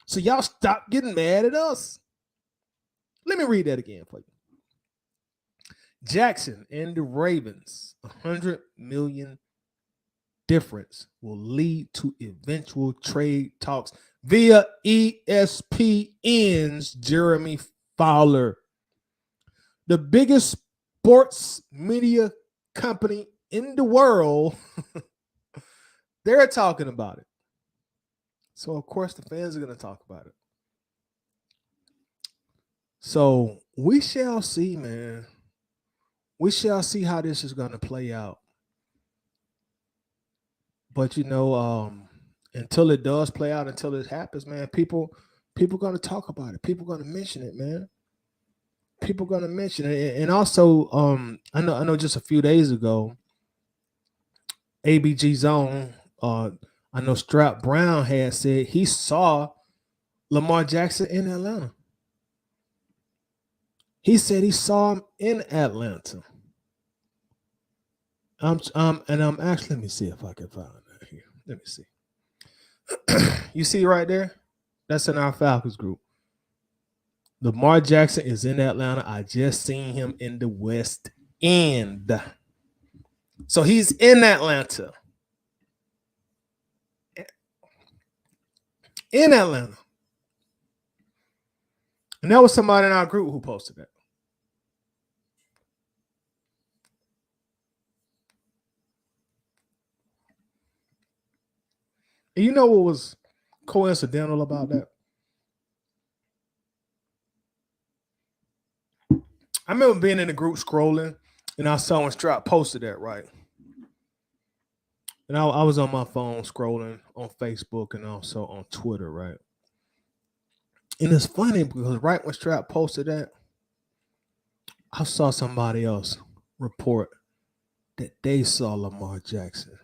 So y'all stop getting mad at us. Let me read that again for you. Jackson and the Ravens, $100 million difference will lead to eventual trade talks via ESPN's Jeremy Fowler. The biggest sports media company in the world, they're talking about it. So, of course, the fans are going to talk about it. So, we shall see, man. We shall see how this is going to play out. But, until it does play out, until it happens, man, people going to talk about it. People going to mention it, man. People going to mention it. And also, I know just a few days ago, ABG Zone, I know Strap Brown had said he saw Lamar Jackson in Atlanta. He said he saw him in Atlanta. And I'm actually, let me see if I can find that here. Let me see. You see right there? That's in our Falcons group. Lamar Jackson is in Atlanta. I just seen him in the West End. So he's in Atlanta. In Atlanta. And that was somebody in our group who posted that. And you know what was coincidental about that? I remember being in the group scrolling, and I saw when Strap posted that, right? And I was on my phone scrolling on Facebook and also on Twitter, right? And it's funny because right when Strap posted that, I saw somebody else report that they saw Lamar Jackson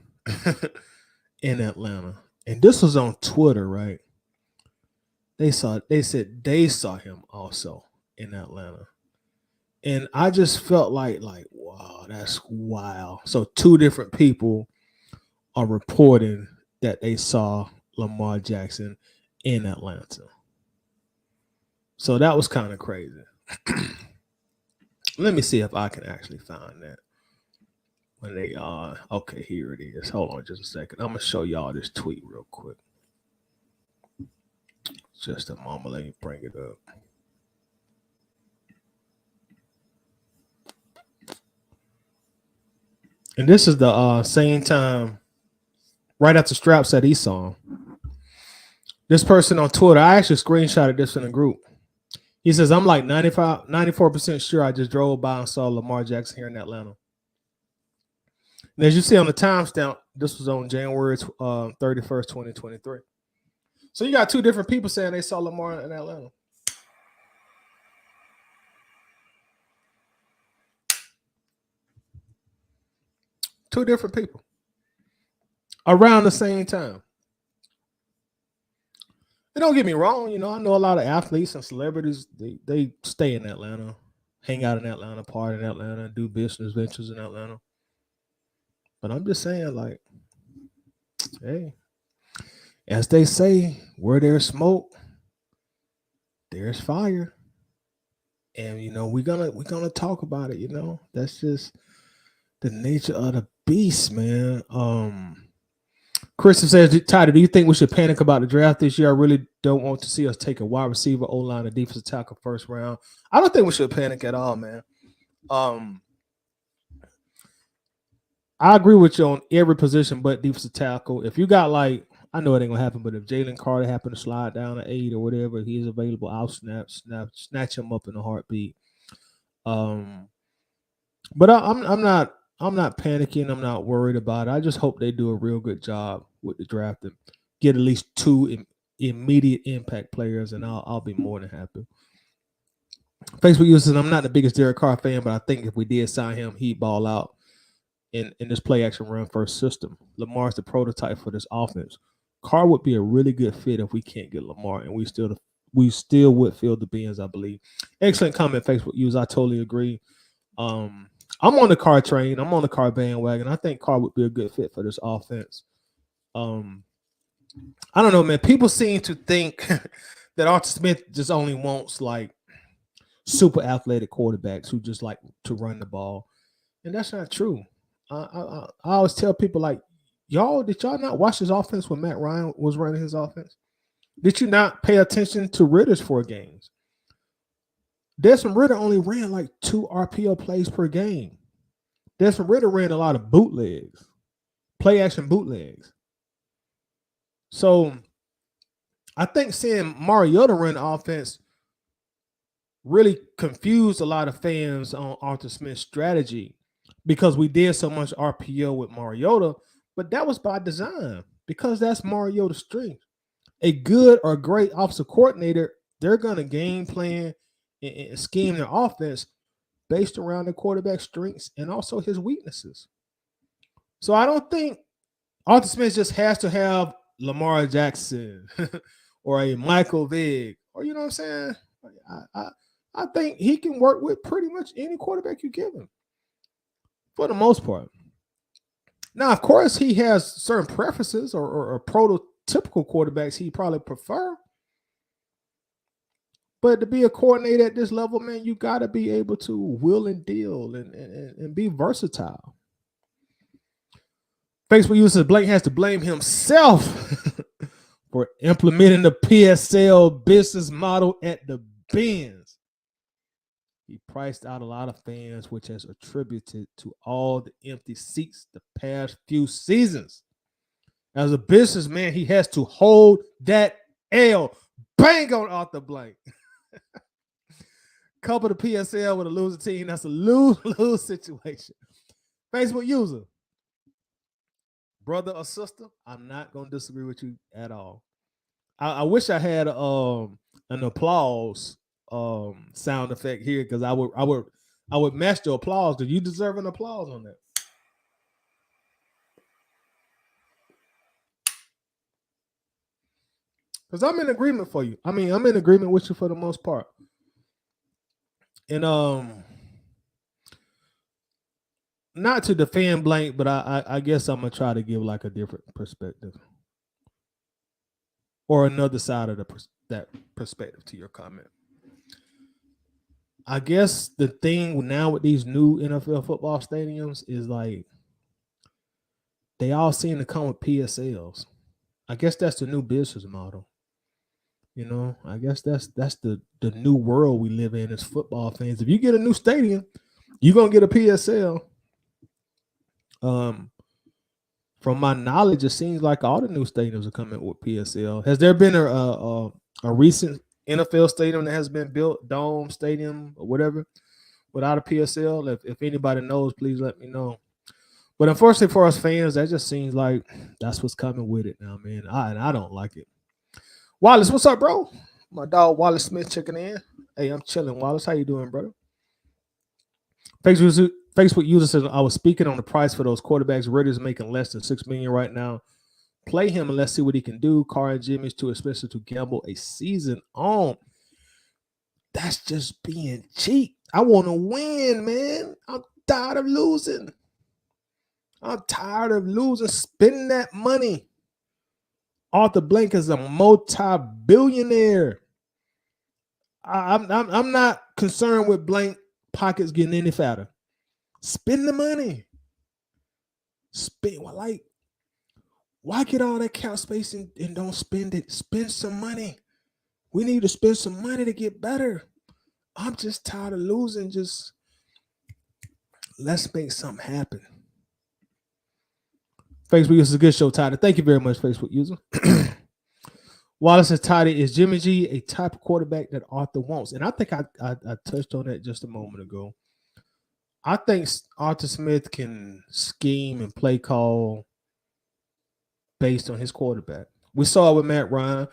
in Atlanta. And this was on Twitter, right? They said they saw him also in Atlanta. And I just felt like, wow, that's wild. So two different people are reporting that they saw Lamar Jackson in Atlanta. So that was kind of crazy. Let me see if I can actually find that. when they okay, here it is. Hold on just a second. I'm gonna show y'all this tweet real quick. Just a moment, let me bring it up. And this is the same time right after Strap said he saw him. This person on Twitter, I actually screenshotted this in a group. He says, I'm like 94% sure I just drove by and saw Lamar Jackson here in Atlanta. And as you see on the timestamp, this was on January 31st, 2023. So you got two different people saying they saw Lamar in Atlanta. Two different people around the same time. And don't get me wrong, you know, I know a lot of athletes and celebrities, they stay in Atlanta, hang out in Atlanta, party in Atlanta, do business ventures in Atlanta. But I'm just saying, like, hey, as they say, where there's smoke, there's fire. And you know, we're gonna talk about it, you know. That's just the nature of the beast, man. Christopher says, Tyler, do you think we should panic about the draft this year? I really don't want to see us take a wide receiver, O-line, a defensive tackle first round. I don't think we should panic at all, man. I agree with you on every position but defensive tackle. If you got like, I know it ain't gonna happen, but if Jalen Carter happened to slide down to 8 or whatever, he's available, I'll snatch him up in a heartbeat. But I'm not panicking. I'm not worried about it. I just hope they do a real good job with the draft and get at least two immediate impact players, and I'll be more than happy. Facebook users, I'm not the biggest Derek Carr fan, but I think if we did sign him, he'd ball out in this play action run first system. Lamar's the prototype for this offense. Carr would be a really good fit if we can't get Lamar, and we still would fill the bins, I believe. Excellent comment, Facebook user. I totally agree. I'm on the Carr train. I'm on the Carr bandwagon. I think Carr would be a good fit for this offense. I don't know, man. People seem to think that Arthur Smith just only wants like super athletic quarterbacks who just like to run the ball, and that's not true. I always tell people like, did y'all not watch his offense when Matt Ryan was running his offense? Did you not pay attention to Ridder's 4 games? Desmond Ridder only ran like 2 RPO plays per game. Desmond Ridder ran a lot of bootlegs, play action bootlegs. So I think seeing Mariota run the offense really confused a lot of fans on Arthur Smith's strategy because we did so much RPO with Mariota, but that was by design because that's Mariota's strength. A good or great offensive coordinator, they're going to game plan and scheme their offense based around the quarterback's strengths and also his weaknesses. So I don't think Arthur Smith just has to have Lamar Jackson or a Michael Vick, or you know what I'm saying? I think he can work with pretty much any quarterback you give him for the most part. Now, of course, he has certain preferences or prototypical quarterbacks he probably prefer. But to be a coordinator at this level, man, you got to be able to will and deal and be versatile. Facebook user Blake has to blame himself for implementing the PSL business model at the Benz. He priced out a lot of fans, which has attributed to all the empty seats the past few seasons. As a businessman, he has to hold that L. Bang on Arthur Blank. Couple the PSL with a losing team. That's a lose situation. Facebook user, brother or sister, I'm not going to disagree with you at all. I wish I had an applause sound effect here because I would match the applause. Do you deserve an applause on that? Because I'm in agreement for you. I mean, I'm in agreement with you for the most part. And not to defend Blank, but I guess I'm gonna try to give like a different perspective or another side of that perspective to your comment. I guess the thing now with these new NFL football stadiums is like they all seem to come with PSLs. I guess that's the new business model. I guess that's the new world we live in as football fans. If you get a new stadium, you're gonna get a PSL. Um, from my knowledge, it seems like all the new stadiums are coming with PSL. Has there been a recent NFL stadium that has been built, dome stadium or whatever, without a PSL? If anybody knows, please let me know. But unfortunately for us fans, that just seems like that's what's coming with it now, man. I don't like it. Wallace, what's up, bro? My dog Wallace Smith checking in. Hey, I'm chilling. Wallace, how you doing, brother? Facebook user says I was speaking on the price for those quarterbacks. Ridder's making less than $6 million right now. Play him and let's see what he can do. Carr and Jimmy's too expensive to gamble a season on. That's just being cheap. I want to win, man. I'm tired of losing. Spending that money. Arthur Blank is a multi-billionaire. I'm not concerned with Blank pockets getting any fatter. Spend the money. Why get all that cap space and don't spend it? Spend some money. We need to spend some money to get better. I'm just tired of losing. Just let's make something happen. Facebook is a good show, Tyler. Thank you very much, Facebook user. Wallace says, Tyler, is Jimmy G a type of quarterback that Arthur wants? And I think I touched on that just a moment ago. I think Arthur Smith can scheme and play call based on his quarterback. We saw it with Matt Ryan.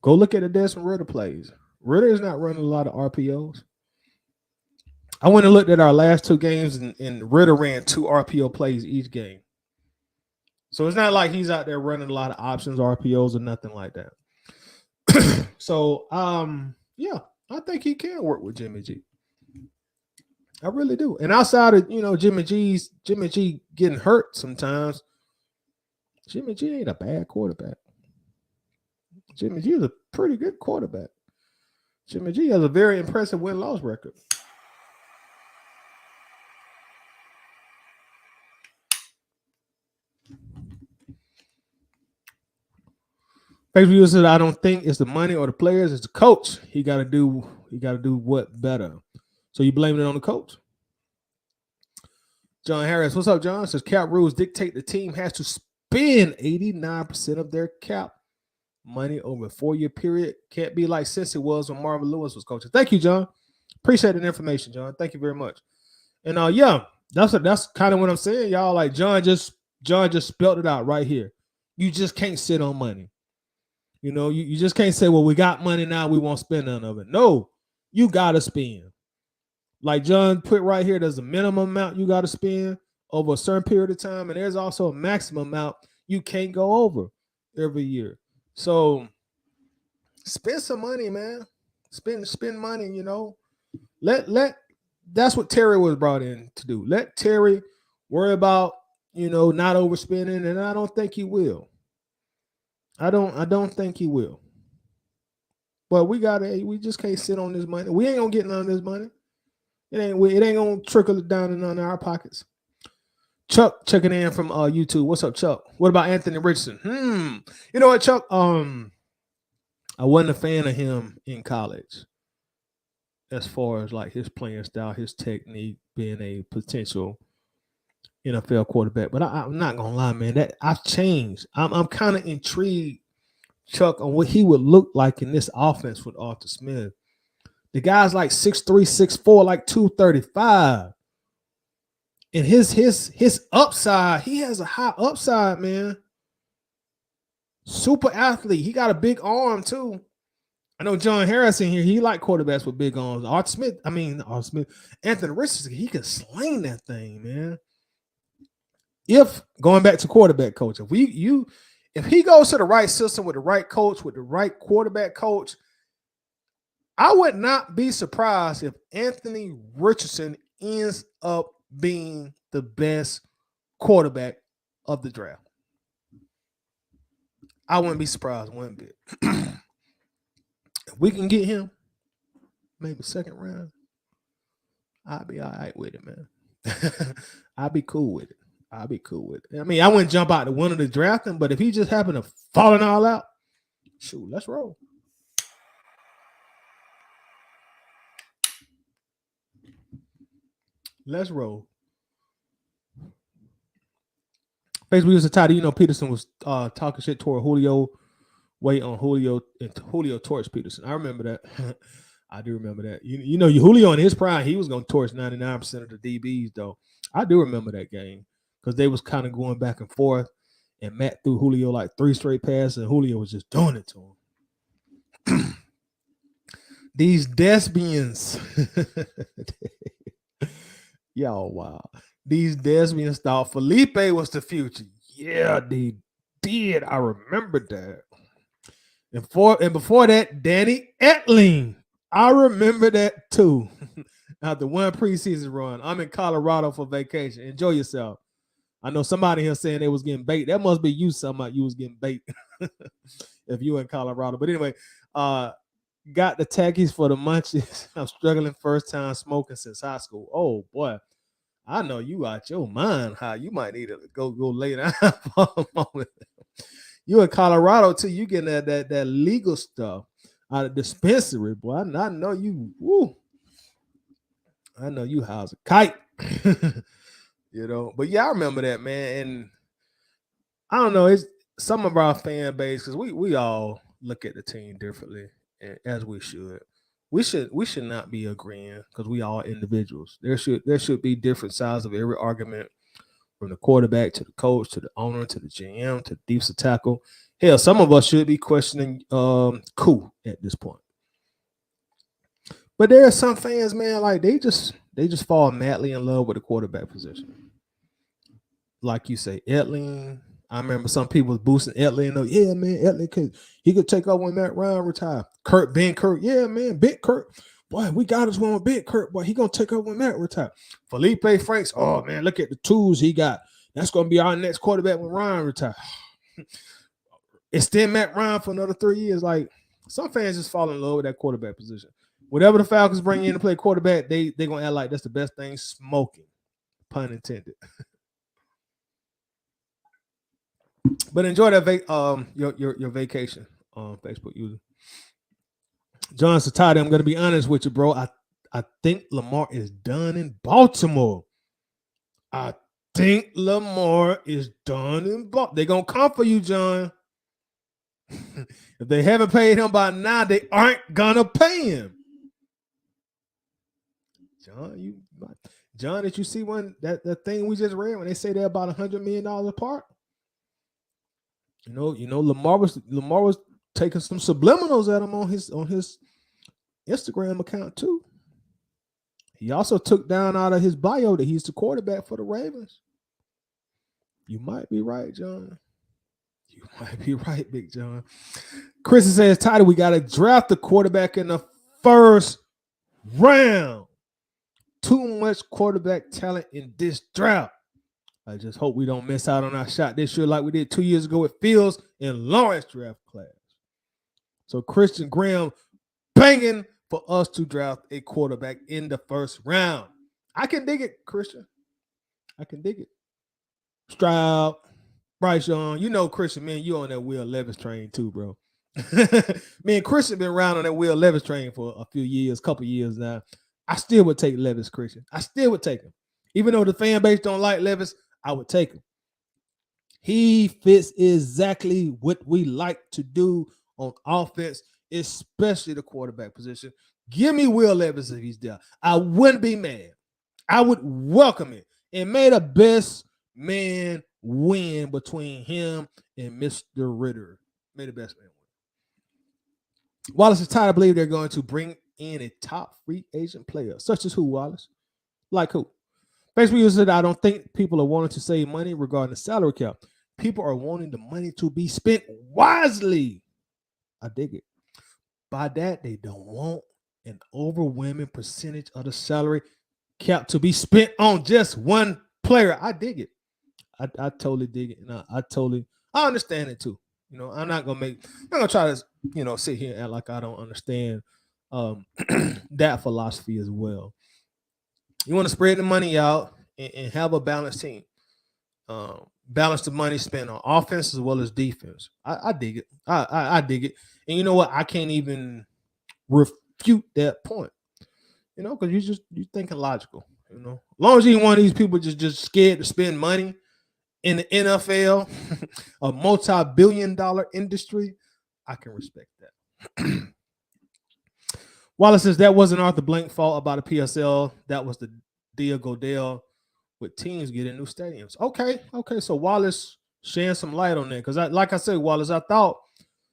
Go look at the Desmond Ridder plays. Ridder is not running a lot of RPOs. I went and looked at our last two games, and Ridder ran 2 RPO plays each game. So it's not like he's out there running a lot of options, RPOs, or nothing like that. So, yeah, I think he can work with Jimmy G. I really do. And outside of, Jimmy G getting hurt sometimes, Jimmy G ain't a bad quarterback. Jimmy G is a pretty good quarterback. Jimmy G has a very impressive win-loss record. Facebook said, I don't think it's the money or the players, it's the coach. He got to do what better. So you blame it on the coach? John Harris, what's up, John? Says cap rules dictate the team has to spend 89% of their cap money over a 4-year period. Can't be like since it was when Marvin Lewis was coaching. Thank you, John. Appreciate the information, John. Thank you very much. And yeah, that's kind of what I'm saying, y'all. Like John just spelled it out right here. You just can't sit on money. You just can't say, well, we got money now, we won't spend none of it. No, you gotta spend. Like John put right here, there's a minimum amount you gotta spend over a certain period of time, and there's also a maximum amount you can't go over every year. So spend some money, man. Spend money, Let that's what Terry was brought in to do. Let Terry worry about, not overspending, and I don't think he will. I don't think he will. But we just can't sit on this money. We ain't gonna get none of this money. It ain't gonna trickle down in none of our pockets. Chuck checking in from YouTube. What's up, Chuck? What about Anthony Richardson? You know what, Chuck? I wasn't a fan of him in college as far as like his playing style, his technique, being a potential NFL quarterback. But I'm not gonna lie, man. That I've changed. I'm kind of intrigued, Chuck, on what he would look like in this offense with Arthur Smith. The guy's like 6'3", 6'4", like 235. And his upside, he has a high upside, man. Super athlete. He got a big arm too. I know John Harrison here. He like quarterbacks with big arms. Anthony Richardson, he can sling that thing, man. If going back to quarterback coach, if he goes to the right system with the right coach, with the right quarterback coach, I would not be surprised if Anthony Richardson ends up being the best quarterback of the draft. I wouldn't be surprised one bit. If we can get him, maybe second round, I'll be all right with it, man. I'll be cool with it. I'll be cool with it. I mean, I wouldn't jump out to one of the drafting, but if he just happened to falling all out, shoot, let's roll. Let's roll. Basically, was a title. Peterson was talking shit toward Julio. Wait on Julio, and Julio torched Peterson. I remember that. I do remember that. Julio in his prime, he was going to torch 99% of the DBs, though. I do remember that game because they was kind of going back and forth, and Matt threw Julio like 3 straight passes, and Julio was just doing it to him. These Desmians. Y'all, wow. These Desmians thought Felipe was the future. Yeah, they did. I remember that. And before that, Danny Etling. I remember that too. After one preseason run, I'm in Colorado for vacation. Enjoy yourself. I know somebody here saying they was getting bait. That must be you something about you was getting bait if you in Colorado. But anyway, got the tackies for the munchies. I'm struggling first time smoking since high school. Oh boy, I know you out your mind. How you might need to go lay down for a moment. You in Colorado too. You getting that legal stuff out of dispensary, boy. I know you. Woo. I know you how's a kite. But yeah, I remember that, man. And I don't know, it's some of our fan base, because we all look at the team differently, as we should. We should not be agreeing because we all individuals. There should be different sides of every argument, from the quarterback to the coach to the owner to the GM to the defensive tackle. Hell, some of us should be questioning Koo at this point. But there are some fans, man, like they just fall madly in love with the quarterback position. Like you say, Etling. I remember some people was boosting Etling. Yeah, man, Etling could take over when Matt Ryan retired. Ben Kurt, yeah, man, Big Kurt. Boy, we got us one with Big Kurt. Boy, he gonna take over when Matt retired. Felipe Franks, oh man, look at the tools he got. That's gonna be our next quarterback when Ryan retires. Extend Matt Ryan for another 3 years. Like, some fans just fall in love with that quarterback position. Whatever the Falcons bring in to play quarterback, they gonna act like that's the best thing smoking. Pun intended. But enjoy that your vacation on Facebook user. John Satadi, I'm gonna be honest with you, bro. I think Lamar is done in Baltimore. I think Lamar is done in Baltimore. They're gonna come for you, John. If they haven't paid him by now, they aren't gonna pay him. John, did you see that thing we just read when they say they're about $100 million apart? Lamar was taking some subliminals at him on his Instagram account too. He also took down out of his bio that he's the quarterback for the Ravens. You might be right, John. You might be right, Big John. Chris says, Tidy, we got to draft the quarterback in the first round. Too much quarterback talent in this draft. I just hope we don't miss out on our shot this year like we did 2 years ago with Fields and Lawrence draft class. So Christian Graham banging for us to draft a quarterback in the first round. I can dig it, Christian. I can dig it. Stroud, Bryce Young, Christian, man, you on that Will Levis train too, bro. Me and Christian been around on that Will Levis train for a couple years now. I still would take Levis, Christian. I still would take him. Even though the fan base don't like Levis, I would take him. He fits exactly what we like to do on offense, especially the quarterback position. Give me Will Levis if he's there. I wouldn't be mad. I would welcome it. And may the best man win between him and Mr. Ridder. May the best man win. Wallace is tired. I believe they're going to bring in a top free agent player, such as who, Wallace? Like who? Basically, you said I don't think people are wanting to save money regarding the salary cap. People are wanting the money to be spent wisely. I dig it. By that, they don't want an overwhelming percentage of the salary cap to be spent on just one player. I dig it. I totally dig it. And I understand it too. I'm not gonna try to, sit here and act like I don't understand that philosophy as well. You want to spread the money out and have a balanced team. balance the money spent on offense as well as defense. I dig it. I dig it. And you know what? I can't even refute that point. Because you thinking logical. As long as you ain't one of these people just scared to spend money in the NFL, a multi-billion-dollar industry, I can respect that. Wallace says that wasn't Arthur Blank fault about a PSL. That was the deal Godell with teams getting new stadiums. Okay. So Wallace shedding some light on that because, like I said, Wallace, I thought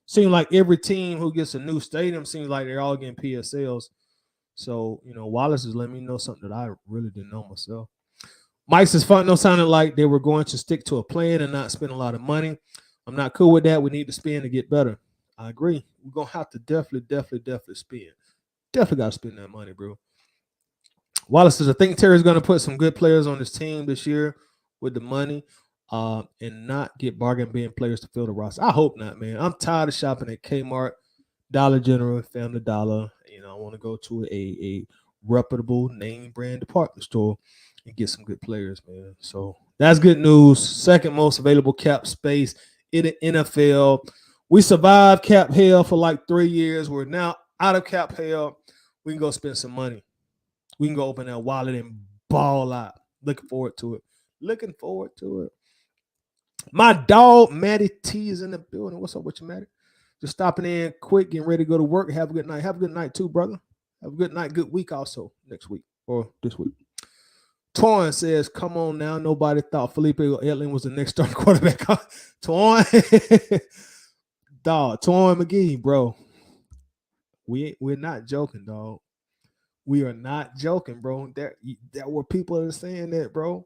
seemed like every team who gets a new stadium seems like they're all getting PSLs. So Wallace is letting me know something that I really didn't know myself. Mike says Fontenot sounded like they were going to stick to a plan and not spend a lot of money. I'm not cool with that. We need to spend to get better. I agree. We're gonna have to definitely spend. Definitely got to spend that money, bro. Wallace says, I think Terry's going to put some good players on his team this year with the money and not get bargain bin players to fill the roster. I hope not, man. I'm tired of shopping at Kmart, Dollar General, Family Dollar. I want to go to a reputable name brand department store and get some good players, man. So that's good news. Second most available cap space in the NFL. We survived cap hell for like 3 years. We're now out of cap hell. We can go spend some money. We can go open that wallet and ball out. Looking forward to it. My dog, Matty T, is in the building. What's up with you, Matty? Just stopping in quick, getting ready to go to work. Have a good night. Have a good night too, brother. Have a good night, good week also next week or this week. Torn says, come on now. Nobody thought Felipe Edlin was the next starting quarterback. Torn. Dog, Torn McGee, bro. We're not joking, dog. We are not joking, bro. There were people that are saying that, bro.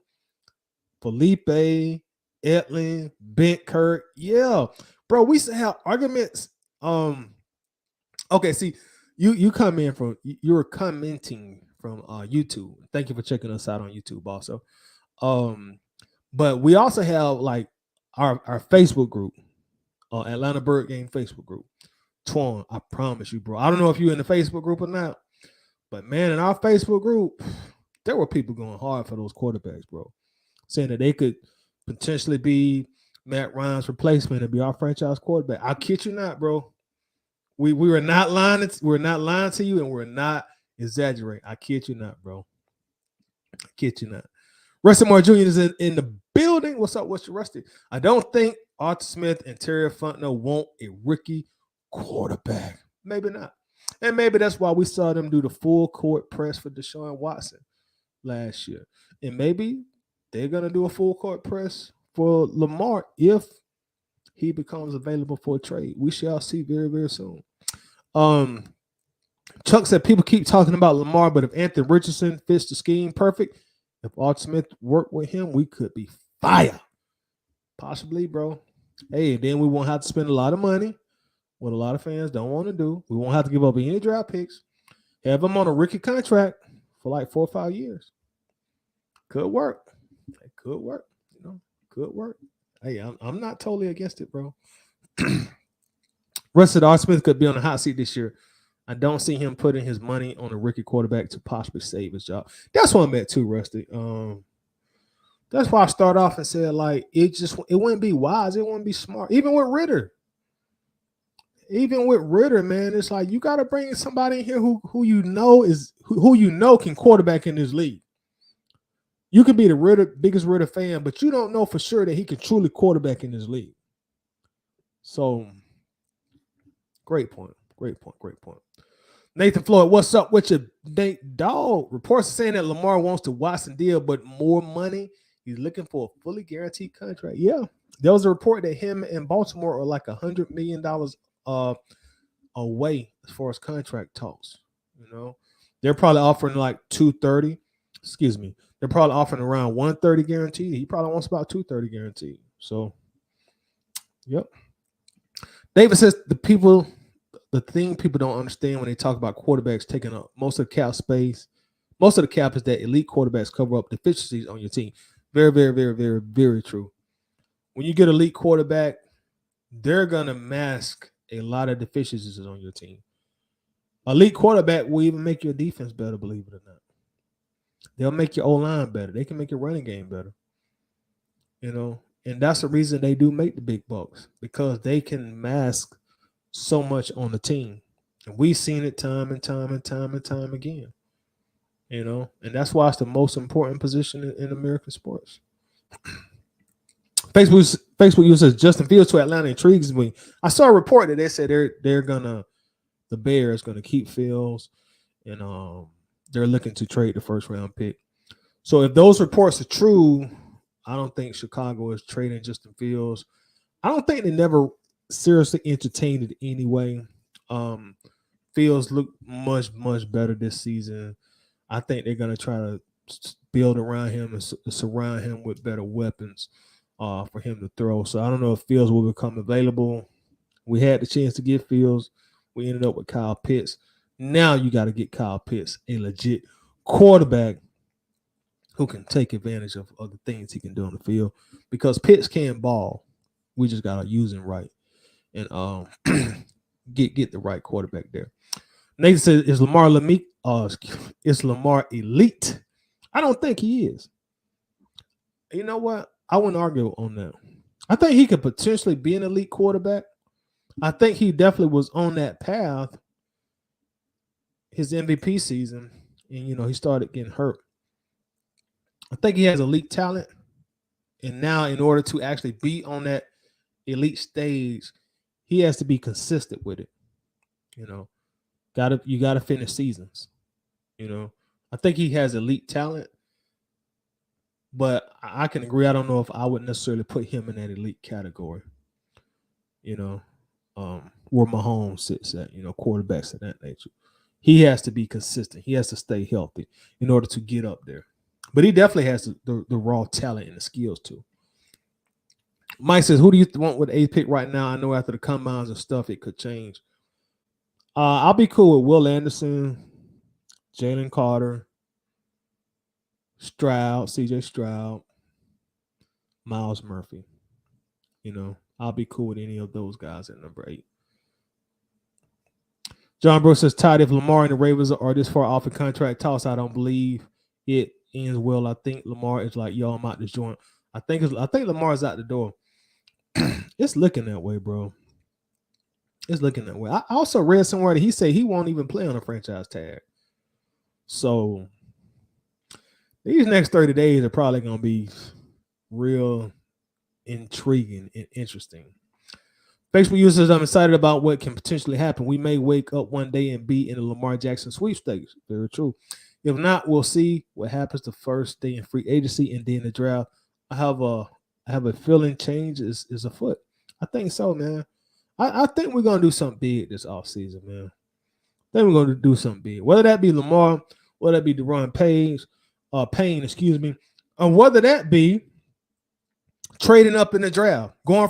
Felipe, Edlin, Bent Kurt. Yeah. Bro, we used to have arguments. Okay, see, you come in from you're commenting from YouTube. Thank you for checking us out on YouTube also. But we also have like our Facebook group, Atlanta Bird Game Facebook group. Twan, I promise you, bro. I don't know if you're in the Facebook group or not, but man, in our Facebook group, there were people going hard for those quarterbacks, bro, saying that they could potentially be Matt Ryan's replacement and be our franchise quarterback. I kid you not, bro. We were not lying. We're not lying to you, and we're not exaggerating. I kid you not, bro. I kid you not. Rusty Moore Jr. is in the building. What's up? What's your Rusty? I don't think Arthur Smith and Terry Fontenot want a rookie quarterback. Maybe not. And maybe that's why we saw them do the full court press for Deshaun Watson last year. And maybe they're going to do a full court press for Lamar if he becomes available for a trade. We shall see very, very soon. Chuck said people keep talking about Lamar, but if Anthony Richardson fits the scheme perfect, if Arthur Smith worked with him, we could be fire. Possibly, bro. Hey, then we won't have to spend a lot of money, what a lot of fans don't want to do. We won't have to give up any draft picks. Have him on a rookie contract for like 4 or 5 years. Could work. It could work. Could work. Hey, I'm not totally against it, bro. Rusty R. Smith could be on the hot seat this year. I don't see him putting his money on a rookie quarterback to possibly save his job. That's what I'm at too, Rusty. That's why I start off and said like it wouldn't be wise, it wouldn't be smart. Even with Ridder, man, it's like you got to bring somebody in here who you know can quarterback in this league. You could be the biggest Ridder fan, but you don't know for sure that he can truly quarterback in this league. So, great point. Nathan Floyd, what's up with you, Nate Dog? Reports are saying that Lamar wants the Watson deal, but more money. He's looking for a fully guaranteed contract. Yeah, there was a report that him and Baltimore are like $100 million away as far as contract talks. They're probably offering like 230. Excuse me. They're probably offering around 130 guaranteed. He probably wants about 230 guaranteed. So, yep. David says the thing people don't understand when they talk about quarterbacks taking up most of the cap space, most of the cap is that elite quarterbacks cover up deficiencies on your team. Very, very, very, very, very true. When you get elite quarterback, they're going to mask a lot of deficiencies on your team. Elite quarterback will even make your defense better, believe it or not. They'll make your O-line better. They can make your running game better. And that's the reason they do make the big bucks, because they can mask so much on the team. And we've seen it time and time and time and time again. And that's why it's the most important position in American sports. Facebook user says Justin Fields to Atlanta intrigues me. I saw a report that they said the Bears gonna keep Fields, and they're looking to trade the first round pick. So if those reports are true, I don't think Chicago is trading Justin Fields. I don't think they never seriously entertained it anyway. Fields look much, much better this season. I think they're going to try to build around him and surround him with better weapons for him to throw. So I don't know if Fields will become available. We had the chance to get Fields. We ended up with Kyle Pitts. Now you got to get Kyle Pitts, a legit quarterback who can take advantage of the things he can do on the field, because Pitts can ball. We just got to use him right and get the right quarterback there. Nathan says, is Lamar elite? I don't think he is. You know what? I wouldn't argue on that. I think he could potentially be an elite quarterback. I think he definitely was on that path his MVP season, and he started getting hurt. I think he has elite talent, and now in order to actually be on that elite stage, he has to be consistent with it. You gotta finish seasons. I think he has elite talent, but I can agree. I don't know if I would necessarily put him in that elite category. Where Mahomes sits at, quarterbacks of that nature. He has to be consistent. He has to stay healthy in order to get up there. But he definitely has the raw talent and the skills too. Mike says, who do you want with the 8th pick right now? I know after the combines and stuff, it could change. I'll be cool with Will Anderson, Jalen Carter, CJ Stroud, Miles Murphy. I'll be cool with any of those guys at number 8. John Brooks says, Todd, if Lamar and the Ravens are this far off a contract toss, I don't believe it ends well. I think Lamar is like, yo, I'm out this joint. I think Lamar's out the door. It's looking that way, bro. It's looking that way. I also read somewhere that he said he won't even play on a franchise tag. So these next 30 days are probably going to be real intriguing and interesting. Facebook users, I'm excited about what can potentially happen. We may wake up one day and be in the Lamar Jackson sweepstakes. Very true. If not, we'll see what happens the first day in free agency and then the draft. I have a feeling change is afoot. I think so, man. I think we're going to do something big this offseason, man. I think we're going to do something big. Whether that be Lamar, whether that be Deron Payne, or whether that be trading up in the draft, going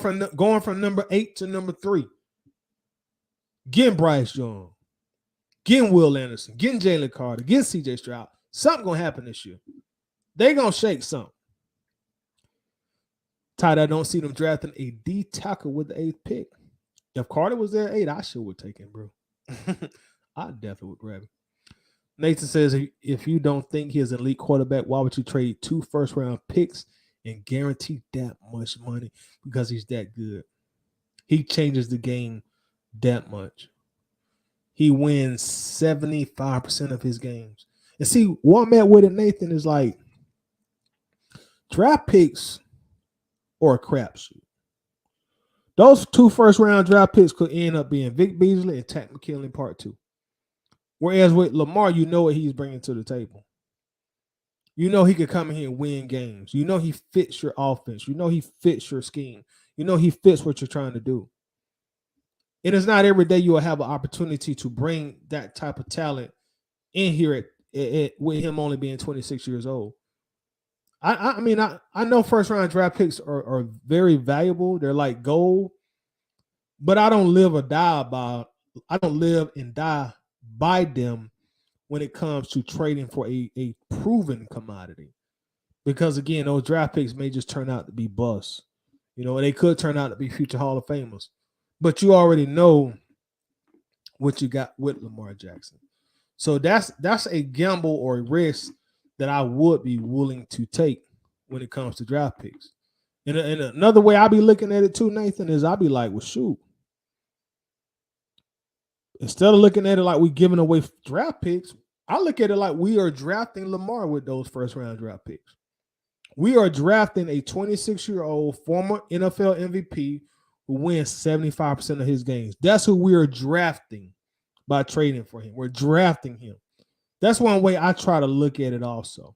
from number 8 to number 3, getting Bryce Young, getting Will Anderson, getting Jalen Carter, getting CJ Stroud. Something going to happen this year. They're going to shake something. Todd, I don't see them drafting a D tackle with the 8th pick. If Carter was there at 8, I sure would take him, bro. I definitely would grab him. Nathan says, if you don't think he is an elite quarterback, why would you trade 2 first-round picks and guarantee that much money? Because he's that good. He changes the game that much. He wins 75% of his games. And see, what I'm at with it, Nathan, is like draft picks or a crapshoot. Those 2 first-round draft picks could end up being Vic Beasley and Takk McKinley Part 2. Whereas with Lamar, you know what he's bringing to the table. You know he could come in here and win games. You know he fits your offense. You know he fits your scheme. You know he fits what you're trying to do. And it's not every day you will have an opportunity to bring that type of talent in here with him only being 26 years old. I know first-round draft picks are very valuable. They're like gold. But I don't live and die by them when it comes to trading for a proven commodity. Because, again, those draft picks may just turn out to be busts. They could turn out to be future Hall of Famers. But you already know what you got with Lamar Jackson. So that's a gamble or a risk that I would be willing to take when it comes to draft picks. And another way I be looking at it too, Nathan, is I be like, well, shoot. Instead of looking at it like we giving away draft picks, I look at it like we are drafting Lamar with those first round draft picks. We are drafting a 26-year-old former NFL MVP who wins 75% of his games. That's who we are drafting by trading for him. We're drafting him. That's one way I try to look at it also.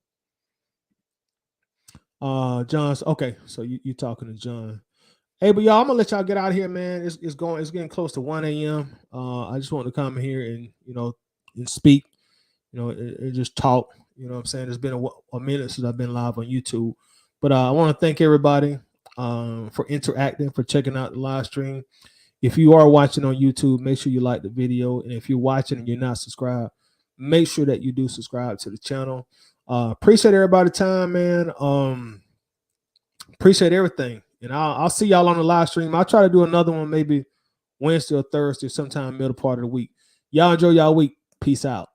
John's okay, so you talking to John. Hey, but y'all, I'm gonna let y'all get out of here, man. It's getting close to 1 a.m. I just want to come here and and speak, and just talk. You know what I'm saying? It's been a minute since I've been live on YouTube. But I want to thank everybody for interacting, for checking out the live stream. If you are watching on YouTube, make sure you like the video. And if you're watching and you're not subscribed, make sure that you do subscribe to the channel. Appreciate everybody's time, man. Appreciate everything. And I'll see y'all on the live stream. I'll try to do another one maybe Wednesday or Thursday, sometime middle part of the week. Y'all enjoy y'all week. Peace out.